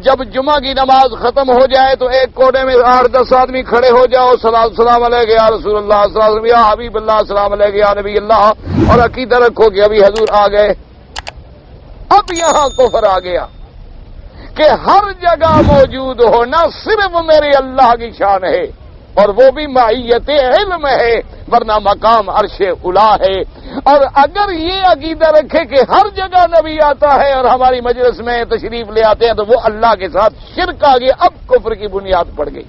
A: جب جمعہ کی نماز ختم ہو جائے تو ایک کونے میں 8-10 آدمی کھڑے ہو جاؤ، السلام علیکم یا رسول اللہ، السلام یا حبیب اللہ، السلام علیکم یا نبی اللہ، اور عقیدہ رکھو کہ ابھی حضور آ گئے۔ اب یہاں کفر آ گیا کہ ہر جگہ موجود ہونا صرف میرے اللہ کی شان ہے، اور وہ بھی معیت علم ہے، ورنہ مقام عرش اعلیٰ ہے۔ اور اگر یہ عقیدہ رکھے کہ ہر جگہ نبی آتا ہے اور ہماری مجلس میں تشریف لے آتے ہیں تو وہ اللہ کے ساتھ شرک آ گیا، اب کفر کی بنیاد پڑ گئی۔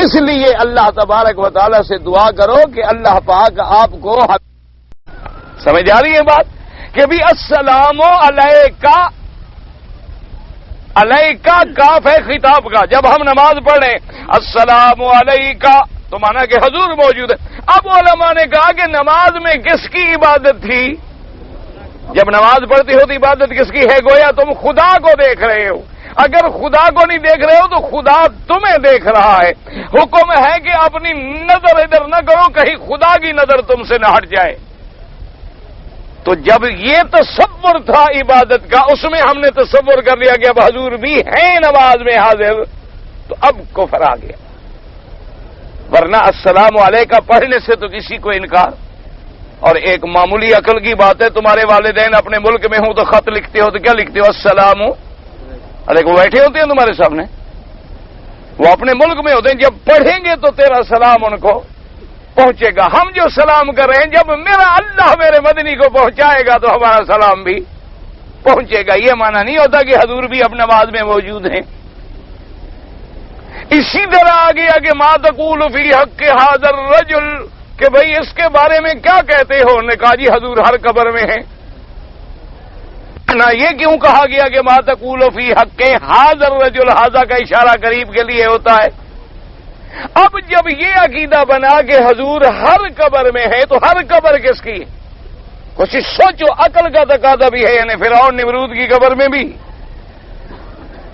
A: اس لیے اللہ تبارک و تعالی سے دعا کرو کہ اللہ پاک آپ کو سمجھ آ رہی ہے بات کہ بھی السلام علیکہ، علیکہ کاف ہے خطاب کا۔ جب ہم نماز پڑھیں السلام علیکہ تو مانا کہ حضور موجود ہے۔ اب علماء نے کہا کہ نماز میں کس کی عبادت تھی؟ جب نماز پڑھتی ہو تو عبادت کس کی ہے؟ گویا تم خدا کو دیکھ رہے ہو۔ اگر خدا کو نہیں دیکھ رہے ہو تو خدا تمہیں دیکھ رہا ہے۔ حکم ہے کہ اپنی نظر ادھر نہ کرو، کہیں خدا کی نظر تم سے نہ ہٹ جائے۔ تو جب یہ تصور تھا عبادت کا، اس میں ہم نے تصور کر لیا کہ اب حضور بھی ہیں نماز میں حاضر، تو اب کفر آ گیا۔ ورنہ السلام علیکہ پڑھنے سے تو کسی کو انکار۔ اور ایک معمولی عقل کی بات ہے، تمہارے والدین اپنے ملک میں ہوں تو خط لکھتے ہو تو کیا لکھتے ہو؟ السلام علیکم۔ بیٹھے ہوتے ہیں تمہارے سامنے، وہ اپنے ملک میں ہوتے ہیں، جب پڑھیں گے تو تیرا سلام ان کو پہنچے گا۔ ہم جو سلام کر رہے ہیں، جب میرا اللہ میرے مدنی کو پہنچائے گا تو ہمارا سلام بھی پہنچے گا۔ یہ معنی نہیں ہوتا کہ حضور بھی اپنے نماز میں موجود ہیں۔ اسی طرح آ گیا کہ ما تقول فی حق ھذا الرجل، کہ بھئی اس کے بارے میں کیا کہتے ہو؟ نے کہا جی حضور ہر قبر میں ہیں۔ نہ یہ کیوں کہا گیا کہ ما تقول فی حق ھذا الرجل؟ ھذا کا اشارہ قریب کے لیے ہوتا ہے۔ اب جب یہ عقیدہ بنا کہ حضور ہر قبر میں ہے تو ہر قبر کس کی ہے؟ کچھ سوچو، عقل کا تقاضا بھی ہے، یعنی فرعون نمرود کی قبر میں بھی،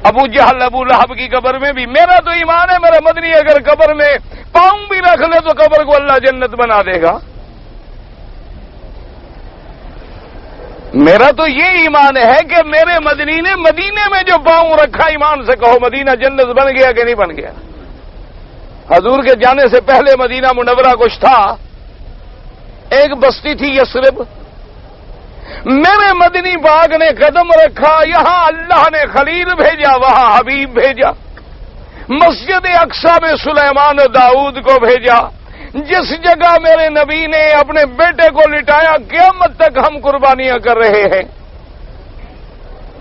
A: ابو جہل ابو لہب کی قبر میں بھی۔ میرا تو ایمان ہے میرا مدنی اگر قبر میں پاؤں بھی رکھ لے تو قبر کو اللہ جنت بنا دے گا۔ میرا تو یہ ایمان ہے کہ میرے مدنی نے مدینے میں جو پاؤں رکھا، ایمان سے کہو مدینہ جنت بن گیا کہ نہیں بن گیا؟ حضور کے جانے سے پہلے مدینہ منورہ کچھ تھا، ایک بستی تھی یثرب، میرے مدنی باغ نے قدم رکھا، یہاں اللہ نے خلیل بھیجا، وہاں حبیب بھیجا، مسجد اقصی میں سلیمان و داؤد کو بھیجا، جس جگہ میرے نبی نے اپنے بیٹے کو لٹایا قیامت تک ہم قربانیاں کر رہے ہیں۔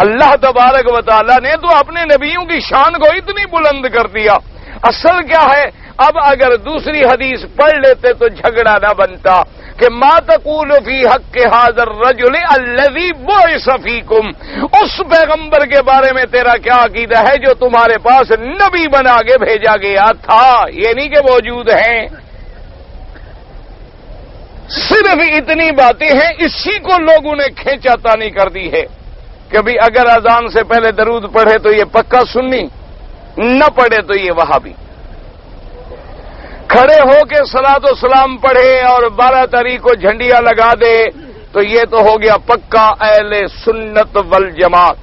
A: اللہ تبارک و تعالیٰ نے تو اپنے نبیوں کی شان کو اتنی بلند کر دیا۔ اصل کیا ہے؟ اب اگر دوسری حدیث پڑھ لیتے تو جھگڑا نہ بنتا کہ ما تقول فی حق ھذا الرجل الذی بعث فیکم، اس پیغمبر کے بارے میں تیرا کیا عقیدہ ہے جو تمہارے پاس نبی بنا کے بھیجا گیا تھا؟ یہ نہیں کہ موجود ہیں۔ صرف اتنی باتیں ہیں، اسی کو لوگوں نے کھینچا تانی کر دی ہے کہ بھی اگر اذان سے پہلے درود پڑھے تو یہ پکا سنی، نہ پڑھے تو یہ وہابی، کھڑے ہو کے صلاۃ و سلام پڑھے اور 12 تاریخ کو جھنڈیاں لگا دے تو یہ تو ہو گیا پکا اہل سنت والجماعت،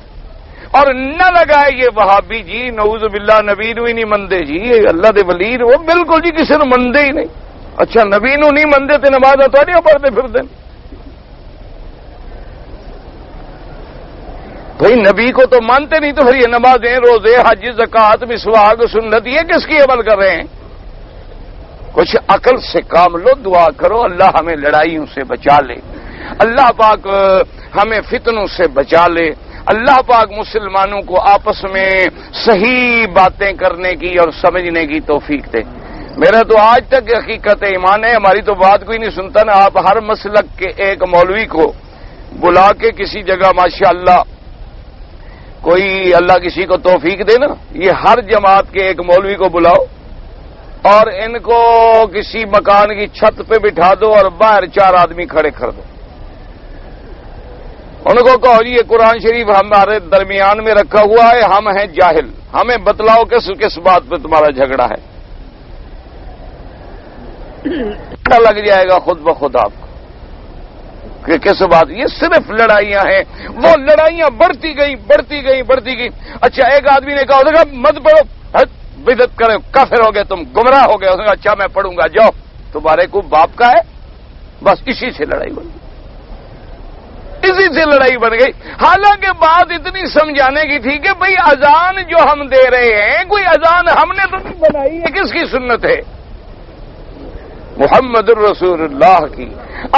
A: اور نہ لگائے یہ وہابی جی نعوذ باللہ نبی نو ہی نہیں مندے جی، اللہ دے ولی وہ بالکل جی کسی نے مندے ہی نہیں۔ اچھا نبی نو نہیں مندے تے نماز تو نہیں پڑھتے پھر دن؟ بھائی نبی کو تو مانتے نہیں تو پھر یہ نمازیں، روزے، حج، زکوٰۃ، مسواک، سنت یہ کس کی عمل کر رہے ہیں؟ کچھ عقل سے کام لو، دعا کرو اللہ ہمیں لڑائیوں سے بچا لے۔ اللہ پاک ہمیں فتنوں سے بچا لے، اللہ پاک مسلمانوں کو آپس میں صحیح باتیں کرنے کی اور سمجھنے کی توفیق دے۔ میرا تو آج تک حقیقت ایمان ہے، ہماری تو بات کوئی نہیں سنتا نا۔ آپ ہر مسلک کے ایک مولوی کو بلا کے کسی جگہ ماشاءاللہ کوئی اللہ کسی کو توفیق دے نا، یہ ہر جماعت کے ایک مولوی کو بلاؤ اور ان کو کسی مکان کی چھت پہ بٹھا دو اور باہر 4 آدمی کھڑے کر دو، ان کو کہو جی یہ قرآن شریف ہمارے درمیان میں رکھا ہوا ہے، ہم ہیں جاہل، ہمیں بتلاؤ کس بات پہ تمہارا جھگڑا ہے۔ لگ جائے گا خود بخود آپ کو کہ کس بات، یہ صرف لڑائیاں ہیں، وہ لڑائیاں بڑھتی گئی۔ اچھا ایک آدمی نے کہا مت پڑھو، بدعت کرو، کافر ہو گئے، تم گمراہ ہو گئے۔ اچھا میں پڑھوں گا، جاؤ، تمہارے کو باپ کا ہے، بس اسی سے لڑائی بن گئی، حالانکہ بات اتنی سمجھانے کی تھی کہ بھئی اذان جو ہم دے رہے ہیں کوئی اذان ہم نے تو نہیں بنائی ہے، کس کی سنت ہے؟ محمد الرسول اللہ کی۔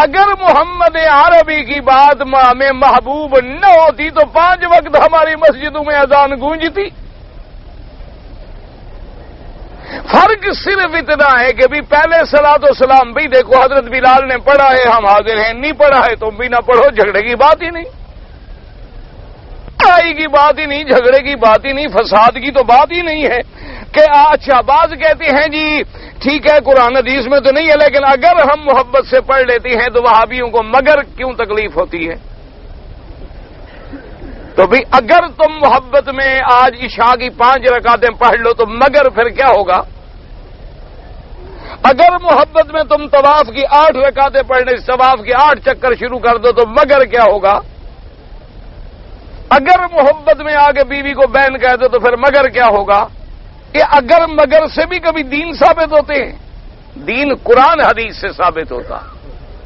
A: اگر محمد عربی کی بات ہمیں محبوب نہ ہوتی تو 5 وقت ہماری مسجدوں میں اذان گونجتی۔ فرق صرف اتنا ہے کہ بھی پہلے صلاۃ و سلام بھی دیکھو حضرت بلال نے پڑھا ہے، ہم حاضر ہیں، نہیں پڑھا ہے تم بھی نہ پڑھو، جھگڑے کی بات ہی نہیں، لڑائی کی بات ہی نہیں، جھگڑے کی بات ہی نہیں، فساد کی تو بات ہی نہیں ہے کہ اچھا بعض کہتے ہیں جی ٹھیک ہے قرآن حدیث میں تو نہیں ہے لیکن اگر ہم محبت سے پڑھ لیتے ہیں تو وہابیوں کو مگر کیوں تکلیف ہوتی ہے؟ تو بھی اگر تم محبت میں آج عشاء کی 5 رکعتیں پڑھ لو تو مگر پھر کیا ہوگا؟ اگر محبت میں تم طواف کی 8 رکعتیں پڑھنے، طواف کے 8 چکر شروع کر دو تو مگر کیا ہوگا؟ اگر محبت میں آگے بیوی کو بہن کہہ دو تو پھر مگر کیا ہوگا؟ کہ اگر مگر سے بھی کبھی دین ثابت ہوتے ہیں، دین قرآن حدیث سے ثابت ہوتا۔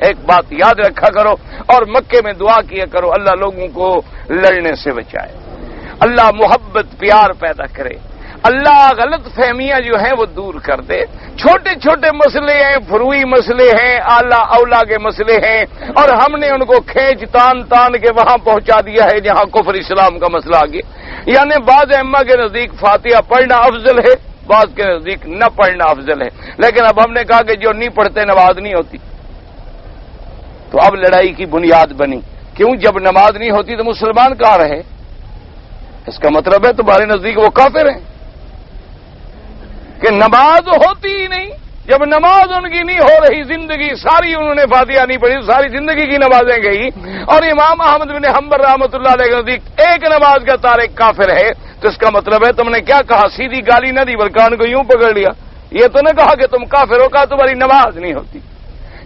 A: ایک بات یاد رکھا کرو اور مکے میں دعا کیا کرو اللہ لوگوں کو لڑنے سے بچائے، اللہ محبت پیار پیدا کرے، اللہ غلط فہمیاں جو ہیں وہ دور کر دے۔ چھوٹے چھوٹے مسئلے ہیں، فروئی مسئلے ہیں، اعلیٰ اولا کے مسئلے ہیں اور ہم نے ان کو کھینچ تان کے وہاں پہنچا دیا ہے جہاں کفر اسلام کا مسئلہ آ گیا۔ یعنی بعض ائمہ کے نزدیک فاتحہ پڑھنا افضل ہے، بعض کے نزدیک نہ پڑھنا افضل ہے، لیکن اب ہم نے کہا کہ جو نہیں پڑھتے نماز نہیں ہوتی، تو اب لڑائی کی بنیاد بنی، کیوں؟ جب نماز نہیں ہوتی تو مسلمان کہاں رہے؟ اس کا مطلب ہے تمہارے نزدیک وہ کافر ہیں کہ نماز ہوتی ہی نہیں۔ جب نماز ان کی نہیں ہو رہی، زندگی ساری انہوں نے فاتحہ نہیں پڑھی، ساری زندگی کی نمازیں گئی، اور امام احمد بن حنبل رحمۃ اللہ علیہ کے نزدیک ایک نماز کا تارک کافر ہے، تو اس کا مطلب ہے تم نے کیا کہا؟ سیدھی گالی نہ دی بلکہ کان کو یوں پکڑ لیا، یہ تو نہ کہا کہ تم کافر ہو، کہا تمہاری نماز نہیں ہوتی۔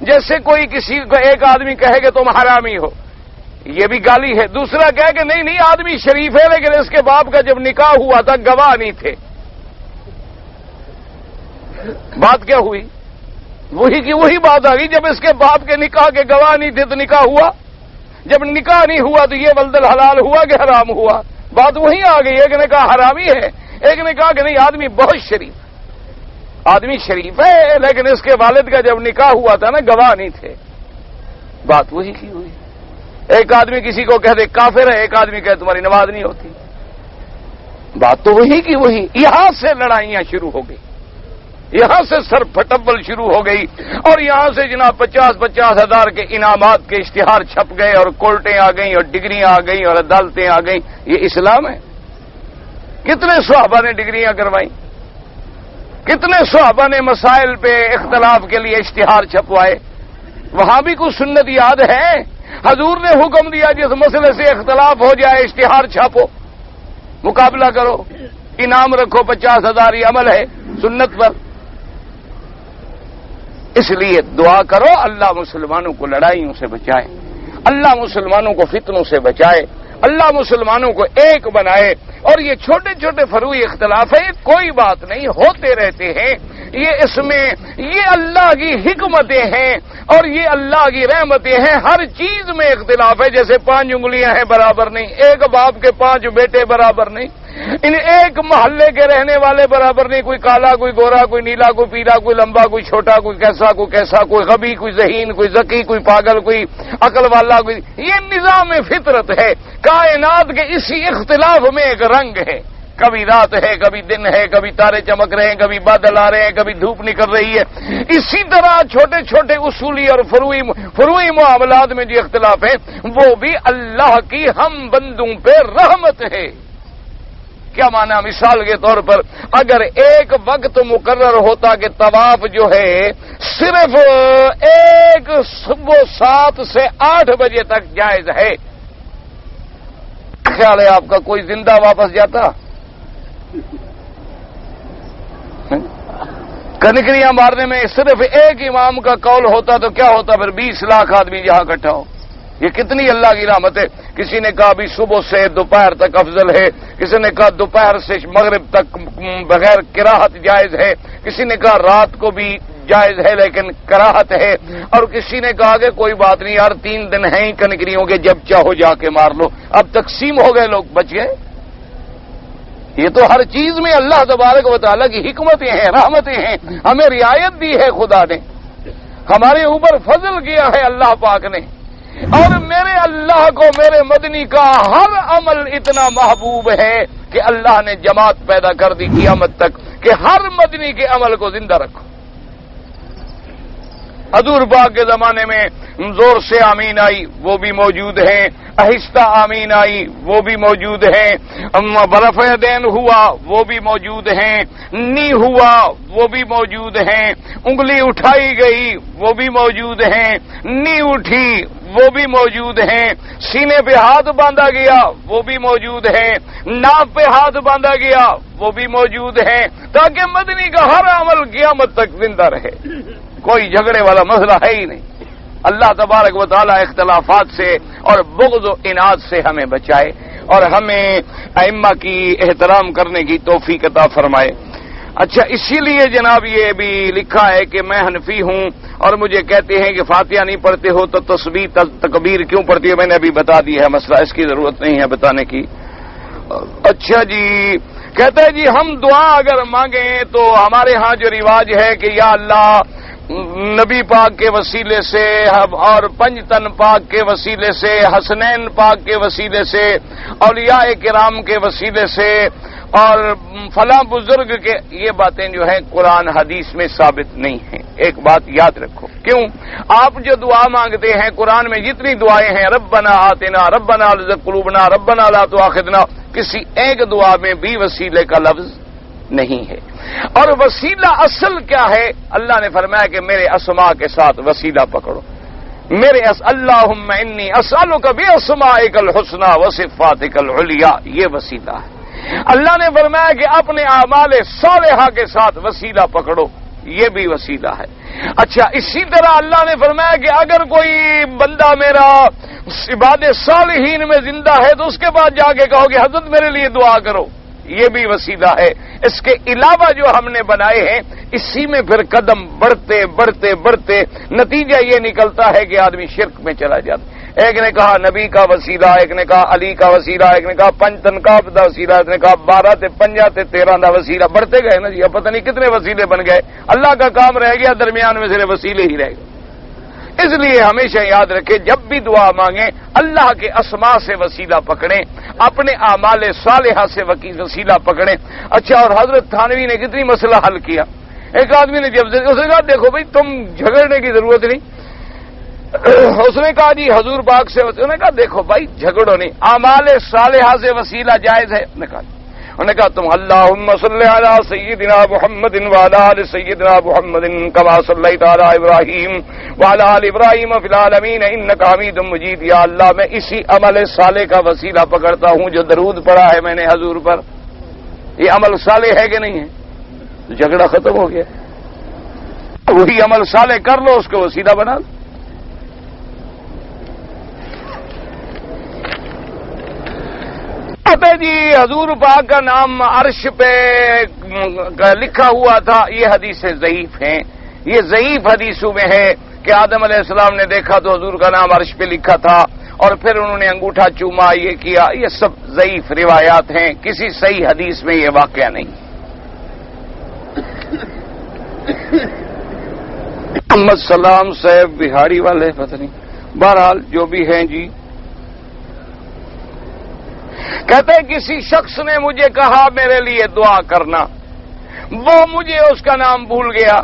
A: جیسے کوئی کسی کو ایک آدمی کہے کہ تم حرامی ہو، یہ بھی گالی ہے۔ دوسرا کہے کہ نہیں آدمی شریف ہے لیکن اس کے باپ کا جب نکاح ہوا تھا گواہ نہیں تھے، بات کیا ہوئی؟ وہی کی وہی بات آ گئی، جب اس کے باپ کے نکاح کے گواہ نہیں تھے تو نکاح ہوا، جب نکاح نہیں ہوا تو یہ ولد الحلال ہوا کہ حرام ہوا؟ بات وہی آ گئی، ایک نے کہا حرامی ہے، ایک نے کہا کہ نہیں آدمی بہت شریف، آدمی شریف ہے لیکن اس کے والد کا جب نکاح ہوا تھا نا گواہ نہیں تھے، بات وہی کی ہوئی۔ ایک آدمی کسی کو کہہ دے کافر ہے، ایک آدمی کہے تمہاری نماز نہیں ہوتی، بات تو وہی کی وہی۔ یہاں سے لڑائیاں شروع ہو گئی، یہاں سے سر پھٹبل شروع ہو گئی، اور یہاں سے جناب 50-50 ہزار کے انعامات کے اشتہار چھپ گئے اور کورٹیں آ گئیں اور ڈگریاں آ گئیں اور عدالتیں آ گئیں۔ یہ اسلام ہے؟ کتنے صحابہ نے ڈگریاں کروائیں؟ کتنے صحابہ نے مسائل پہ اختلاف کے لیے اشتہار چھپوائے؟ وہاں بھی کچھ سنت یاد ہے؟ حضور نے حکم دیا جس مسئلے سے اختلاف ہو جائے اشتہار چھاپو، مقابلہ کرو، انعام رکھو 50,000، یہ عمل ہے سنت پر۔ اس لیے دعا کرو اللہ مسلمانوں کو لڑائیوں سے بچائے، اللہ مسلمانوں کو فتنوں سے بچائے، اللہ مسلمانوں کو ایک بنائے، اور یہ چھوٹے چھوٹے فروعی اختلاف ہیں کوئی بات نہیں، ہوتے رہتے ہیں، یہ اس میں یہ اللہ کی حکمتیں ہیں اور یہ اللہ کی رحمتیں ہیں. ہر چیز میں اختلاف ہے. جیسے 5 انگلیاں ہیں برابر نہیں, ایک باپ کے 5 بیٹے برابر نہیں, ان ایک محلے کے رہنے والے برابر نہیں. کوئی کالا, کوئی گورا, کوئی نیلا, کوئی پیلا, کوئی لمبا, کوئی چھوٹا, کوئی کیسا, کوئی غبی, کوئی ذہین, کوئی ذکی, کوئی پاگل, کوئی عقل والا, کوئی. یہ نظام فطرت ہے. کائنات کے اسی اختلاف میں ایک رنگ ہے. کبھی رات ہے, کبھی دن ہے, کبھی تارے چمک رہے ہیں, کبھی بادل آ رہے ہیں, کبھی دھوپ نکل رہی ہے. اسی طرح چھوٹے چھوٹے اصولی اور فروعی معاملات میں جو اختلاف ہے وہ بھی اللہ کی ہم بندوں پہ رحمت ہے. کیا معنی؟ مثال کے طور پر اگر ایک وقت مقرر ہوتا کہ طواف جو ہے صرف ایک صبح 7 سے 8 بجے تک جائز ہے, خیال ہے آپ کا کوئی زندہ واپس جاتا؟ کنکریاں مارنے میں صرف ایک امام کا قول ہوتا تو کیا ہوتا پھر؟ 20 لاکھ آدمی جہاں اکٹھا ہو. یہ کتنی اللہ کی رحمت ہے. کسی نے کہا بھی صبح سے دوپہر تک افضل ہے, کسی نے کہا دوپہر سے مغرب تک بغیر کراہت جائز ہے, کسی نے کہا رات کو بھی جائز ہے لیکن کراہت ہے, اور کسی نے کہا کہ کوئی بات نہیں یار 3 دن ہیں کنکریوں کے, جب چاہو جا کے مار لو. اب تقسیم ہو گئے, لوگ بچ گئے. یہ تو ہر چیز میں اللہ تبارک و تعالیٰ کی حکمتیں ہیں, رحمتیں ہیں. ہمیں رعایت دی ہے خدا نے, ہمارے اوپر فضل کیا ہے اللہ پاک نے. اور میرے اللہ کو میرے مدنی کا ہر عمل اتنا محبوب ہے کہ اللہ نے جماعت پیدا کر دی قیامت تک کہ ہر مدنی کے عمل کو زندہ رکھو. حضور پاک کے زمانے میں زور سے آمین آئی, وہ بھی موجود ہیں. آہستہ آمین آئی, وہ بھی موجود ہیں. برفع دین ہوا, وہ بھی موجود ہیں. نی ہوا, وہ بھی موجود ہیں. انگلی اٹھائی گئی, وہ بھی موجود ہیں. نی اٹھی, وہ بھی موجود ہیں. سینے پہ ہاتھ باندھا گیا, وہ بھی موجود ہیں. ناف پہ ہاتھ باندھا گیا, وہ بھی موجود ہیں, تاکہ مدنی کا ہر عمل قیامت تک زندہ رہے. کوئی جھگڑے والا مسئلہ ہے ہی نہیں. اللہ تبارک و تعالی اختلافات سے اور بغض و عناد سے ہمیں بچائے اور ہمیں ائمہ کی احترام کرنے کی توفیق عطا فرمائے. اچھا, اسی لیے جناب یہ بھی لکھا ہے کہ میں حنفی ہوں اور مجھے کہتے ہیں کہ فاتحہ نہیں پڑھتے ہو تو تسبیح تکبیر کیوں پڑھتی ہے. میں نے ابھی بتا دی ہے مسئلہ, اس کی ضرورت نہیں ہے بتانے کی. اچھا جی, کہتے ہیں جی ہم دعا اگر مانگیں تو ہمارے ہاں جو رواج ہے کہ یا اللہ نبی پاک کے وسیلے سے اور پنجتن پاک کے وسیلے سے, حسنین پاک کے وسیلے سے, اولیاء کرام کے وسیلے سے اور فلاں بزرگ کے, یہ باتیں جو ہیں قرآن حدیث میں ثابت نہیں ہیں. ایک بات یاد رکھو, کیوں آپ جو دعا مانگتے ہیں قرآن میں جتنی دعائیں ہیں ربنا آتنا, ربنا لا تزغ قلوبنا, ربنا لا تؤاخذنا, کسی ایک دعا میں بھی وسیلے کا لفظ نہیں ہے. اور وسیلہ اصل کیا ہے؟ اللہ نے فرمایا کہ میرے اسماء کے ساتھ وسیلہ پکڑو. میرے اللہم انی اسألک باسمائک الحسنی وصفاتک العلیاء, یہ وسیلہ ہے. اللہ نے فرمایا کہ اپنے اعمال صالحہ کے ساتھ وسیلہ پکڑو, یہ بھی وسیلہ ہے. اچھا, اسی طرح اللہ نے فرمایا کہ اگر کوئی بندہ میرا عباد صالحین میں زندہ ہے تو اس کے بعد جا کے کہو کہ حضرت میرے لیے دعا کرو, یہ بھی وسیلہ ہے. اس کے علاوہ جو ہم نے بنائے ہیں اسی میں پھر قدم بڑھتے بڑھتے بڑھتے نتیجہ یہ نکلتا ہے کہ آدمی شرک میں چلا جاتا. ایک نے کہا نبی کا وسیلہ, ایک نے کہا علی کا وسیلہ, ایک نے کہا پنجتن کا وسیلہ, ایک نے کہا 12 تے 5 تے 13 دا وسیلہ. بڑھتے گئے نا جی, اب پتہ نہیں کتنے وسیلے بن گئے. اللہ کا کام رہ گیا, درمیان میں صرف وسیلے ہی رہ گئے. اس لیے ہمیشہ یاد رکھیں جب بھی دعا مانگیں اللہ کے اسماء سے وسیلہ پکڑیں, اپنے اعمال صالحہ سے وسیلہ پکڑیں. اچھا, اور حضرت تھانوی نے کتنی مسئلہ حل کیا. ایک آدمی نے جب اس نے کہا دیکھو بھائی تم جھگڑنے کی ضرورت نہیں, اس نے کہا جی حضور پاک سے, انہوں نے کہا دیکھو بھائی جھگڑو نہیں, اعمال صالحہ سے وسیلہ جائز ہے. انہوں نے کہا تم اللہم صلی علی سیدنا محمد وعلی آل سیدنا محمد کما صلیت علی ابراہیم وعلی آل ابراہیم فی العالمین انک حمید مجید. یا اللہ میں اسی عمل صالح کا وسیلہ پکڑتا ہوں جو درود پڑھا ہے میں نے حضور پر. یہ عمل صالح ہے کہ نہیں ہے؟ جھگڑا ختم ہو گیا. وہی عمل صالح کر لو, اس کو وسیلہ بنا لو. جی حضور پاک کا نام عرش پہ لکھا ہوا تھا، یہ حدیثیں ضعیف ہیں. یہ ضعیف حدیثوں میں ہے کہ آدم علیہ السلام نے دیکھا تو حضور کا نام عرش پہ لکھا تھا اور پھر انہوں نے انگوٹھا چوما، یہ کیا. یہ سب ضعیف روایات ہیں، کسی صحیح حدیث میں یہ واقعہ نہیں. محمد سلام صاحب بہاری والے پتہ نہیں، بہرحال جو بھی ہیں جی. کہتے ہیں کسی شخص نے مجھے کہا میرے لیے دعا کرنا، وہ مجھے اس کا نام بھول گیا.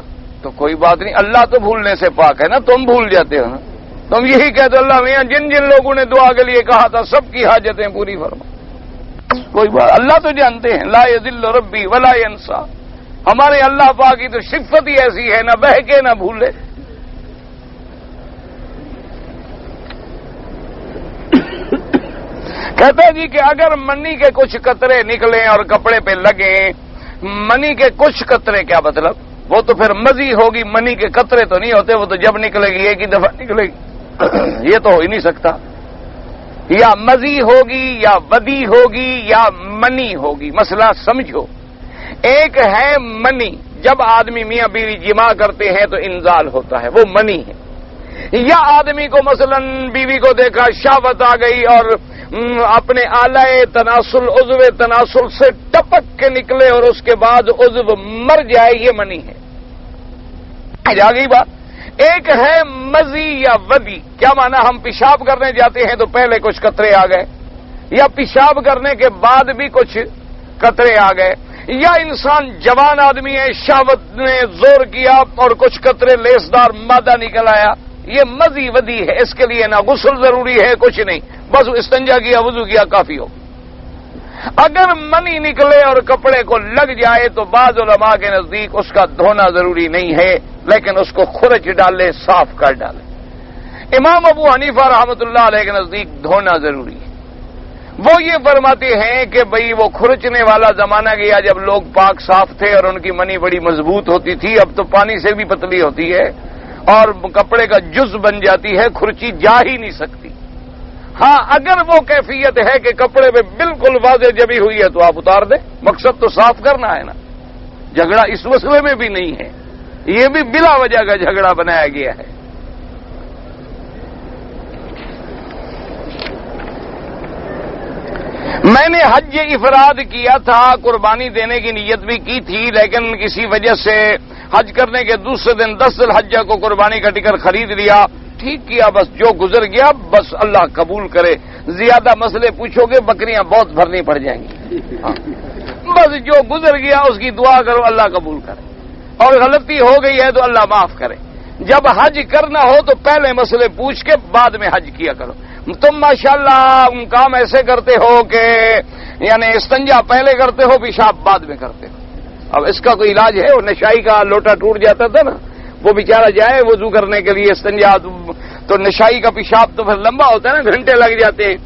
A: تو کوئی بات نہیں، اللہ تو بھولنے سے پاک ہے نا، تم بھول جاتے ہو نا. تم یہی کہتے اللہ میاں جن جن لوگوں نے دعا کے لیے کہا تھا سب کی حاجتیں پوری فرما. کوئی بات، اللہ تو جانتے ہیں لا یضل ربی ولا ینسا. ہمارے اللہ پاک کی تو صفت ہی ایسی ہے، نہ بہکے نہ بھولے. کہتے ہیں جی کہ اگر منی کے کچھ قطرے نکلیں اور کپڑے پہ لگیں، منی کے کچھ قطرے کیا مطلب؟ وہ تو پھر مزی ہوگی، منی کے قطرے تو نہیں ہوتے، وہ تو جب نکلے گی ایک ہی دفعہ نکلے گی. یہ تو ہو ہی نہیں سکتا. یا مزی ہوگی یا ودی ہوگی یا منی ہوگی. مسئلہ سمجھو، ایک ہے منی، جب آدمی میاں بیوی جماع کرتے ہیں تو انزال ہوتا ہے، وہ منی ہے. یا آدمی کو مثلا بیوی کو دیکھا شہوت آ گئی اور اپنے آلائے تناسل عضو تناسل سے ٹپک کے نکلے اور اس کے بعد عضو مر جائے، یہ منی ہے. آ گئی بات. ایک ہے مزی یا ودی. کیا معنی؟ ہم پیشاب کرنے جاتے ہیں تو پہلے کچھ قطرے آ گئے، یا پیشاب کرنے کے بعد بھی کچھ قطرے آ گئے، یا انسان جوان آدمی ہے، شہوت نے زور کیا اور کچھ قطرے لیسدار مادہ نکل آیا. یہ مزی ودی ہے. اس کے لیے نہ غسل ضروری ہے، کچھ نہیں، بس استنجا کیا وضو کیا کافی ہو. اگر منی نکلے اور کپڑے کو لگ جائے تو بعض علماء کے نزدیک اس کا دھونا ضروری نہیں ہے، لیکن اس کو خرچ ڈالے، صاف کر ڈالے. امام ابو حنیفہ رحمۃ اللہ علیہ کے نزدیک دھونا ضروری ہے. وہ یہ فرماتے ہیں کہ بھئی وہ کھرچنے والا زمانہ گیا جب لوگ پاک صاف تھے اور ان کی منی بڑی مضبوط ہوتی تھی. اب تو پانی سے بھی پتلی ہوتی ہے اور کپڑے کا جز بن جاتی ہے، کھرچی جا ہی نہیں سکتی. ہاں اگر وہ کیفیت ہے کہ کپڑے پہ بالکل واضح جبی ہوئی ہے تو آپ اتار دیں، مقصد تو صاف کرنا ہے نا. جھگڑا اس مسئلے میں بھی نہیں ہے، یہ بھی بلا وجہ کا جھگڑا بنایا گیا ہے. میں نے حج افراد کیا تھا، قربانی دینے کی نیت بھی کی تھی، لیکن کسی وجہ سے حج کرنے کے دوسرے دن 10 ذی الحجہ کو قربانی کا ٹکٹ خرید لیا. ٹھیک کیا، بس جو گزر گیا بس اللہ قبول کرے. زیادہ مسئلے پوچھو گے بکریاں بہت بھرنی پڑ جائیں گی. بس جو گزر گیا اس کی دعا کرو اللہ قبول کرے، اور غلطی ہو گئی ہے تو اللہ معاف کرے. جب حج کرنا ہو تو پہلے مسئلے پوچھ کے بعد میں حج کیا کرو. تم ماشاءاللہ کام ایسے کرتے ہو کہ یعنی استنجا پہلے کرتے ہو، پیشاب بعد میں کرتے ہو. اب اس کا کوئی علاج ہے؟ وہ نشائی کا لوٹا ٹوٹ جاتا تھا نا، وہ بیچارہ جائے وضو کرنے کے لیے استنجا، تو نشائی کا پیشاب تو پھر لمبا ہوتا ہے نا، گھنٹے لگ جاتے ہیں.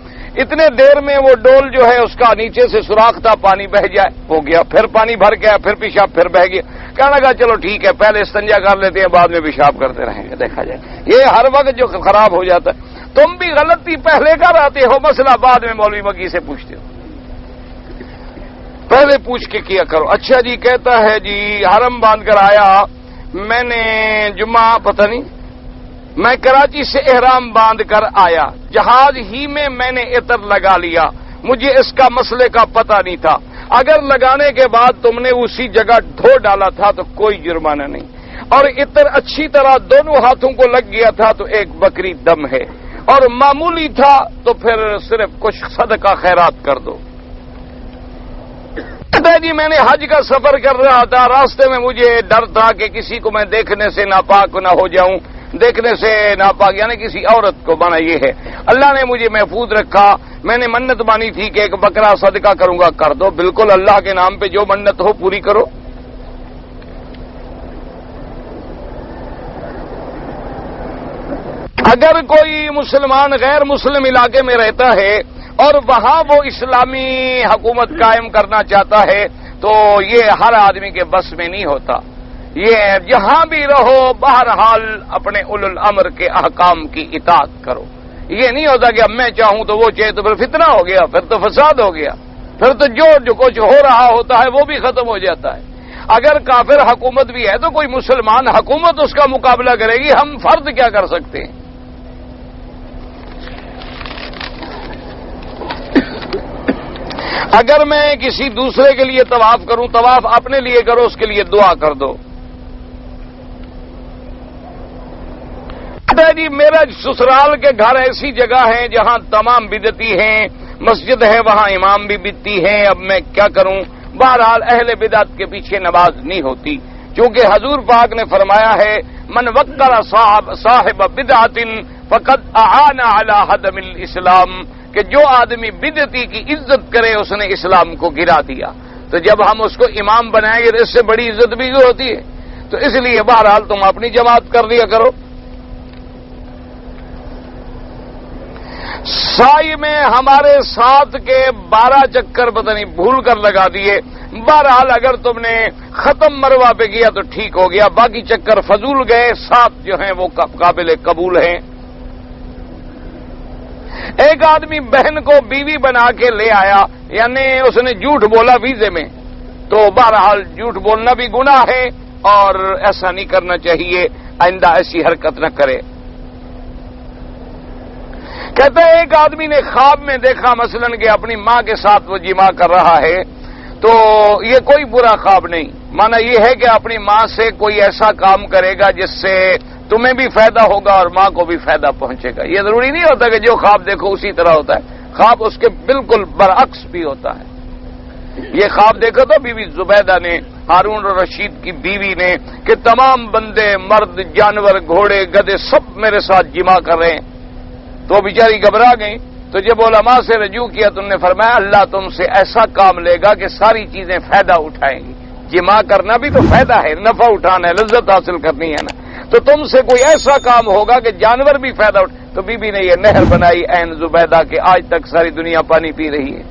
A: اتنے دیر میں وہ ڈول جو ہے اس کا نیچے سے سوراخ تھا، پانی بہ جائے، ہو گیا. پھر پانی بھر گیا، پھر پیشاب پھر بہ گیا. کہنے لگا چلو ٹھیک ہے پہلے استنجا کر لیتے ہیں بعد میں پیشاب کرتے رہیں گے، دیکھا جائے. یہ ہر وقت جو خراب ہو جاتا ہے. تم بھی غلطی پہلے کر آتے ہو، مسئلہ بعد میں مولوی مکی سے پوچھتے ہو. پہلے پوچھ کے کیا کرو. اچھا جی کہتا ہے جی حرم باندھ کر آیا، میں نے جمعہ پتہ نہیں، میں کراچی سے احرام باندھ کر آیا، جہاز ہی میں نے عطر لگا لیا، مجھے اس کا مسئلے کا پتہ نہیں تھا. اگر لگانے کے بعد تم نے اسی جگہ دھو ڈالا تھا تو کوئی جرمانہ نہیں، اور عطر اچھی طرح دونوں ہاتھوں کو لگ گیا تھا تو ایک بکری دم ہے، اور معمولی تھا تو پھر صرف کچھ صدقہ خیرات کر دو. جی میں نے حج کا سفر کر رہا تھا، راستے میں مجھے ڈر تھا کہ کسی کو میں دیکھنے سے ناپاک نہ ہو جاؤں. دیکھنے سے ناپاک یعنی کسی عورت کو، مانا یہ ہے. اللہ نے مجھے محفوظ رکھا. میں نے منت مانی تھی کہ ایک بکرا صدقہ کروں گا، کر دو. بالکل اللہ کے نام پہ جو منت ہو پوری کرو. اگر کوئی مسلمان غیر مسلم علاقے میں رہتا ہے اور وہاں وہ اسلامی حکومت قائم کرنا چاہتا ہے تو یہ ہر آدمی کے بس میں نہیں ہوتا. یہ جہاں بھی رہو بہرحال اپنے اولو الامر کے احکام کی اطاعت کرو. یہ نہیں ہوتا کہ اب میں چاہوں تو وہ چاہے تو پھر فتنہ ہو گیا، پھر تو فساد ہو گیا، پھر تو جو کچھ ہو رہا ہوتا ہے وہ بھی ختم ہو جاتا ہے. اگر کافر حکومت بھی ہے تو کوئی مسلمان حکومت اس کا مقابلہ کرے گی، ہم فرد کیا کر سکتے ہیں؟ اگر میں کسی دوسرے کے لیے طواف کروں، طواف اپنے لیے کرو، اس کے لیے دعا کر دو۔ جی میرا سسرال کے گھر ایسی جگہ ہیں جہاں تمام بدعتی ہیں، مسجد ہے وہاں امام بھی بدعتی ہیں، اب میں کیا کروں؟ بہرحال اہل بدعت کے پیچھے نماز نہیں ہوتی، کیونکہ حضور پاک نے فرمایا ہے من وقر صاحب بدعت فقد اعان علی ہدم الاسلام، کہ جو آدمی بدعتی کی عزت کرے اس نے اسلام کو گرا دیا۔ تو جب ہم اس کو امام بنائیں گے اس سے بڑی عزت بھی ہوتی ہے، تو اس لیے بہرحال تم اپنی جماعت کر لیا کرو۔ سائی میں ہمارے ساتھ کے 12 چکر پتہ نہیں بھول کر لگا دیے، بہرحال اگر تم نے ختم مروہ پہ کیا تو ٹھیک ہو گیا، باقی چکر فضول گئے، 7 جو ہیں وہ قابل قبول ہیں۔ ایک آدمی بہن کو بیوی بنا کے لے آیا، یعنی اس نے جھوٹ بولا ویزے میں، تو بہرحال جھوٹ بولنا بھی گناہ ہے اور ایسا نہیں کرنا چاہیے، آئندہ ایسی حرکت نہ کرے۔ کہتا ہے ایک آدمی نے خواب میں دیکھا مثلاً کہ اپنی ماں کے ساتھ وہ جماع کر رہا ہے، تو یہ کوئی برا خواب نہیں، مانا یہ ہے کہ اپنی ماں سے کوئی ایسا کام کرے گا جس سے تمہیں بھی فائدہ ہوگا اور ماں کو بھی فائدہ پہنچے گا۔ یہ ضروری نہیں ہوتا کہ جو خواب دیکھو اسی طرح ہوتا ہے، خواب اس کے بالکل برعکس بھی ہوتا ہے۔ یہ خواب دیکھا تو بی بی زبیدہ نے، ہارون الرشید کی بیوی نے، کہ تمام بندے، مرد، جانور، گھوڑے، گدھے سب میرے ساتھ جماع کر رہے ہیں، تو بیچاری گھبرا گئی۔ تو جب علماء سے رجوع کیا تو انہوں نے فرمایا اللہ تم سے ایسا کام لے گا کہ ساری چیزیں فائدہ اٹھائیں گی۔ جماع کرنا بھی تو فائدہ ہے، نفع اٹھانا ہے، لذت حاصل کرنی ہے نا، تو تم سے کوئی ایسا کام ہوگا کہ جانور بھی فائدہ تو بی بی نے یہ نہر بنائی عین زبیدہ کہ آج تک ساری دنیا پانی پی رہی ہے۔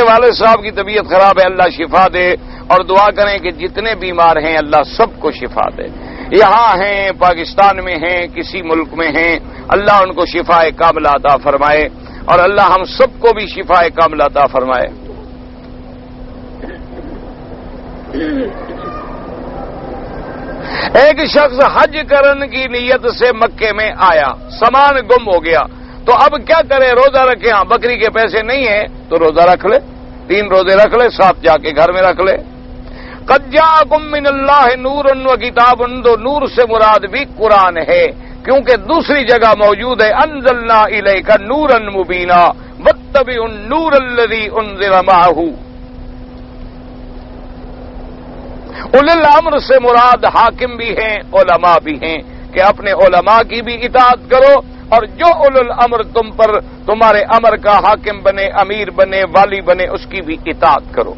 A: والد صاحب کی طبیعت خراب ہے، اللہ شفا دے، اور دعا کریں کہ جتنے بیمار ہیں اللہ سب کو شفا دے، یہاں ہیں، پاکستان میں ہیں، کسی ملک میں ہیں، اللہ ان کو شفا کاملہ عطا فرمائے، اور اللہ ہم سب کو بھی شفا کاملہ عطا فرمائے۔ ایک شخص حج کرنے کی نیت سے مکے میں آیا، سامان گم ہو گیا، تو اب کیا کرے؟ روزہ رکھے؟ ہاں بکری کے پیسے نہیں ہیں تو روزہ رکھ لے، 3 روزے رکھ لے، 7 جا کے گھر میں رکھ لے۔ قد جاءکم من اللہ نور و کتاب، تو نور سے مراد بھی قرآن ہے، کیونکہ دوسری جگہ موجود ہے انزلنا الیک نورا مبینا واتبعوا النور الذی انزل معہ۔ اولی الامر سے مراد حاکم بھی ہیں، علماء بھی ہیں، کہ اپنے علماء کی بھی اطاعت کرو، اور جو اولو الامر تم پر تمہارے امر کا حاکم بنے، امیر بنے، والی بنے، اس کی بھی اطاعت کرو۔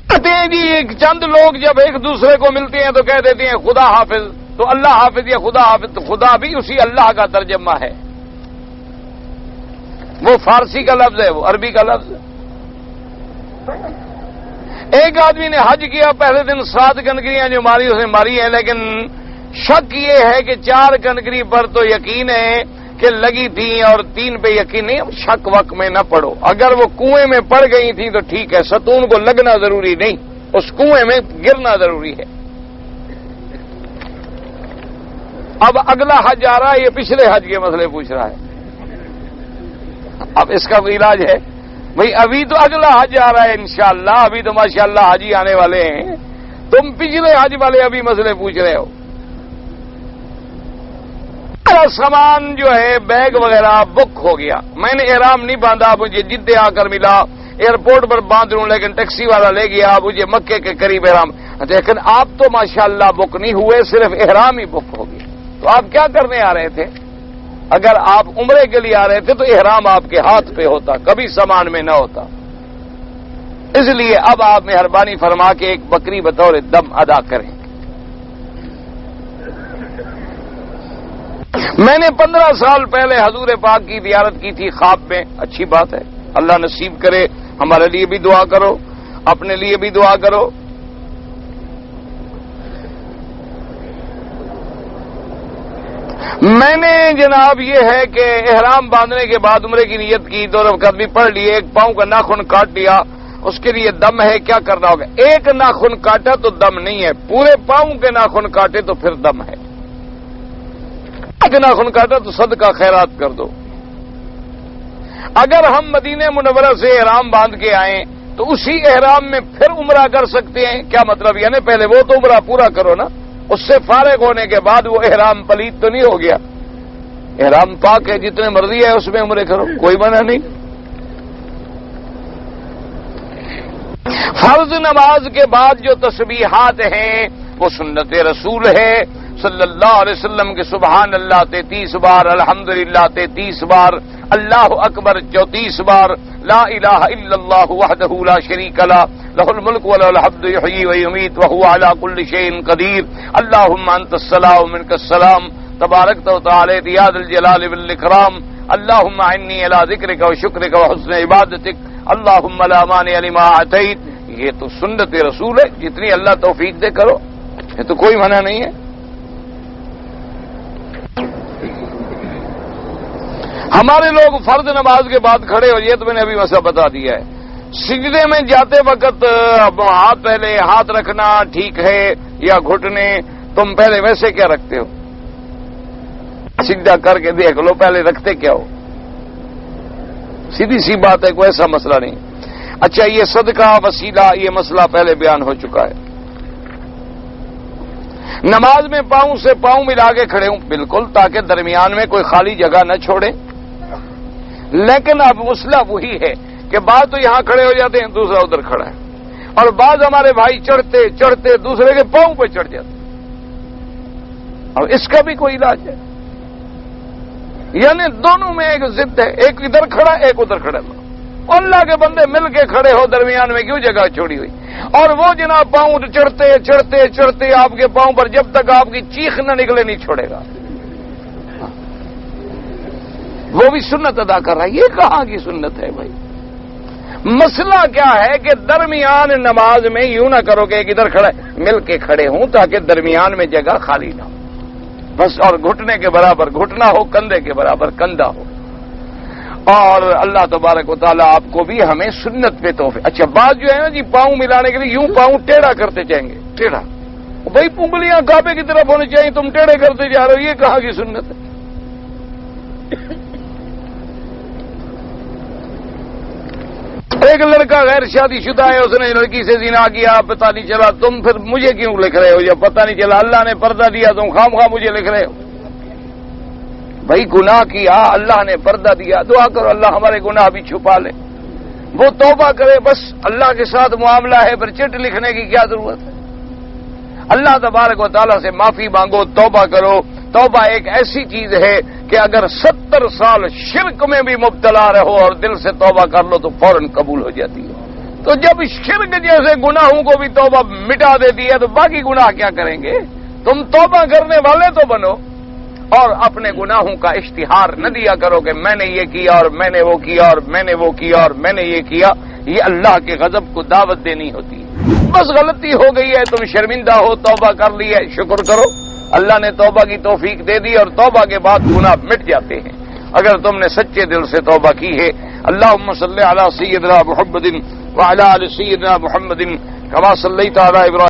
A: کہتے ہیں جی چند لوگ جب ایک دوسرے کو ملتے ہیں تو کہہ دیتے ہیں خدا حافظ، تو اللہ حافظ یا خدا حافظ، تو خدا بھی اسی اللہ کا ترجمہ ہے، وہ فارسی کا لفظ ہے، وہ عربی کا لفظ ہے۔ ایک آدمی نے حج کیا، پہلے دن 7 کنکریاں جو ماری اس نے ماری ہیں، لیکن شک یہ ہے کہ 4 کنکری پر تو یقین ہے کہ لگی تھی اور 3 پہ یقین نہیں، شک وق میں نہ پڑو، اگر وہ کنویں میں پڑ گئی تھی تو ٹھیک ہے، ستون کو لگنا ضروری نہیں، اس کنویں میں گرنا ضروری ہے۔ اب اگلا حج آ رہا ہے، یہ پچھلے حج کے مسئلے پوچھ رہا ہے، اب اس کا کوئی علاج ہے؟ بھئی ابھی تو اگلا حج آ رہا ہے انشاءاللہ، ابھی تو ماشاءاللہ حجی آنے والے ہیں، تم پچھلے حج والے ابھی مسئلے پوچھ رہے ہو۔ سامان جو ہے بیگ وغیرہ بک ہو گیا، میں نے احرام نہیں باندھا، مجھے جدے آ کر ملا، ایئرپورٹ پر باندھ لوں، لیکن ٹیکسی والا لے گیا مجھے مکے کے قریب احرام، لیکن آپ تو ماشاءاللہ بک نہیں ہوئے، صرف احرام ہی بک ہو گیا، تو آپ کیا کرنے آ رہے تھے؟ اگر آپ عمرے کے لیے آ رہے تھے تو احرام آپ کے ہاتھ پہ ہوتا، کبھی سامان میں نہ ہوتا، اس لیے اب آپ مہربانی فرما کے ایک بکری بطور دم ادا کریں۔ میں نے 15 سال پہلے حضور پاک کی زیارت کی تھی خواب میں، اچھی بات ہے، اللہ نصیب کرے، ہمارے لیے بھی دعا کرو، اپنے لیے بھی دعا کرو۔ میں نے جناب یہ ہے کہ احرام باندھنے کے بعد عمرے کی نیت کی، 2 رکعت بھی پڑھ لیے، ایک پاؤں کا ناخن کاٹ لیا، اس کے لیے دم ہے، کیا کرنا ہوگا؟ ایک ناخن کاٹا تو دم نہیں ہے، پورے پاؤں کے ناخن کاٹے تو پھر دم ہے۔ ایک ناخن کاٹا تو صدقہ خیرات کر دو۔ اگر ہم مدینہ منورہ سے احرام باندھ کے آئیں تو اسی احرام میں پھر عمرہ کر سکتے ہیں، کیا مطلب؟ یعنی پہلے وہ تو عمرہ پورا کرو نا، اس سے فارغ ہونے کے بعد وہ احرام پلید تو نہیں ہو گیا، احرام پاک ہے، جتنے مرضی ہے اس میں عمرے کرو، کوئی منع نہیں۔ فرض نماز کے بعد جو تسبیحات ہیں وہ سنت رسول ہے صلی اللہ علیہ وسلم کے، سبحان اللہ 33 بار، الحمدللہ 33 بار، اللہ اکبر 34 بار، لا الہ الا اللہ وحدہ لا شریک لہ لہ الملک وله الحمد یحیی ویمیت وهو علی کل شیء قدیر، اللهم انت السلام ومنک السلام تبارکت وتعالی یا ذا الجلال والاکرام، اللهم اعنی علی ذکرک وشکرک وحسن عبادتک، اللهم لا مانع لما اعطیت۔ یہ تو سنت رسول ہے، جتنی اللہ توفیق دے کرو، یہ تو کوئی منع نہیں ہے۔ ہمارے لوگ فرض نماز کے بعد کھڑے ہو، یہ تو میں نے ابھی مسئلہ بتا دیا ہے، سجدے میں جاتے وقت ہاتھ پہلے ہاتھ رکھنا ٹھیک ہے یا گھٹنے؟ تم پہلے ویسے کیا رکھتے ہو؟ سجدہ کر کے دیکھ لو پہلے رکھتے کیا ہو، سیدھی سی بات ہے، کوئی ایسا مسئلہ نہیں۔ اچھا، یہ صدقہ وسیلہ یہ مسئلہ پہلے بیان ہو چکا ہے۔ نماز میں پاؤں سے پاؤں ملا کے کھڑے ہوں، بالکل، تاکہ درمیان میں کوئی خالی جگہ نہ چھوڑے، لیکن اب مسئلہ وہی ہے کہ بعض تو یہاں کھڑے ہو جاتے ہیں، دوسرا ادھر کھڑا ہے، اور بعض ہمارے بھائی چڑھتے چڑھتے دوسرے کے پاؤں پہ چڑھ جاتے، اور اس کا بھی کوئی علاج ہے؟ یعنی دونوں میں ایک ضد ہے، ایک ادھر کھڑا ایک ادھر کھڑا، اللہ کے بندے مل کے کھڑے ہو، درمیان میں کیوں جگہ چھوڑی ہوئی؟ اور وہ جناب پاؤں چڑھتے چڑھتے چڑھتے آپ کے پاؤں پر جب تک آپ کی چیخ نہ نکلے نہیں چھوڑے گا، وہ بھی سنت ادا کر رہا ہے۔ یہ کہاں کی سنت ہے بھائی؟ مسئلہ کیا ہے کہ درمیان نماز میں یوں نہ کرو کہ ایک ادھر کھڑا ہے، مل کے کھڑے ہوں تاکہ درمیان میں جگہ خالی نہ ہو بس، اور گھٹنے کے برابر گھٹنا ہو، کندھے کے برابر کندھا ہو، اور اللہ تبارک و تعالیٰ آپ کو بھی ہمیں سنت پہ توفیق۔ اچھا، بات جو ہے نا جی پاؤں ملانے کے لیے یوں پاؤں ٹیڑھا کرتے جائیں گے، ٹیڑھا بھائی پنگلیاں کعبے کی طرف ہونی چاہیے، تم ٹیڑھے کرتے جا رہے ہو، یہ کہاں کی سنت ہے؟ ایک لڑکا غیر شادی شدہ ہے، اس نے لڑکی سے زنا کیا، پتہ نہیں چلا، تم پھر مجھے کیوں لکھ رہے ہو؟ یا پتہ نہیں چلا اللہ نے پردہ دیا، تم خام خواہ مجھے لکھ رہے ہو؟ بھائی گناہ کیا، اللہ نے پردہ دیا، دعا کرو اللہ ہمارے گناہ بھی چھپا لے، وہ توبہ کرے، بس اللہ کے ساتھ معاملہ ہے، پھر چٹ لکھنے کی کیا ضرورت ہے؟ اللہ تبارک و تعالیٰ سے معافی مانگو، توبہ کرو۔ توبہ ایک ایسی چیز ہے کہ اگر 70 سال شرک میں بھی مبتلا رہو اور دل سے توبہ کر لو تو فوراً قبول ہو جاتی ہے۔ تو جب شرک جیسے گناہوں کو بھی توبہ مٹا دیتی ہے تو باقی گناہ کیا کریں گے؟ تم توبہ کرنے والے تو بنو، اور اپنے گناہوں کا اشتہار نہ دیا کرو کہ میں نے یہ کیا اور میں نے وہ کیا اور میں نے وہ کیا اور میں نے یہ کیا، یہ اللہ کے غضب کو دعوت دینی ہوتی ہے۔ بس غلطی ہو گئی ہے، تم شرمندہ ہو، توبہ کر لی ہے، شکر کرو، اللہ نے توبہ کی توفیق دے دی، اور توبہ کے بعد گناہ مٹ جاتے ہیں اگر تم نے سچے دل سے توبہ کی ہے۔ اللہم صلی علی سیدنا محمد وعلی آل سیدنا محمد کما صلیت علی ابراہیم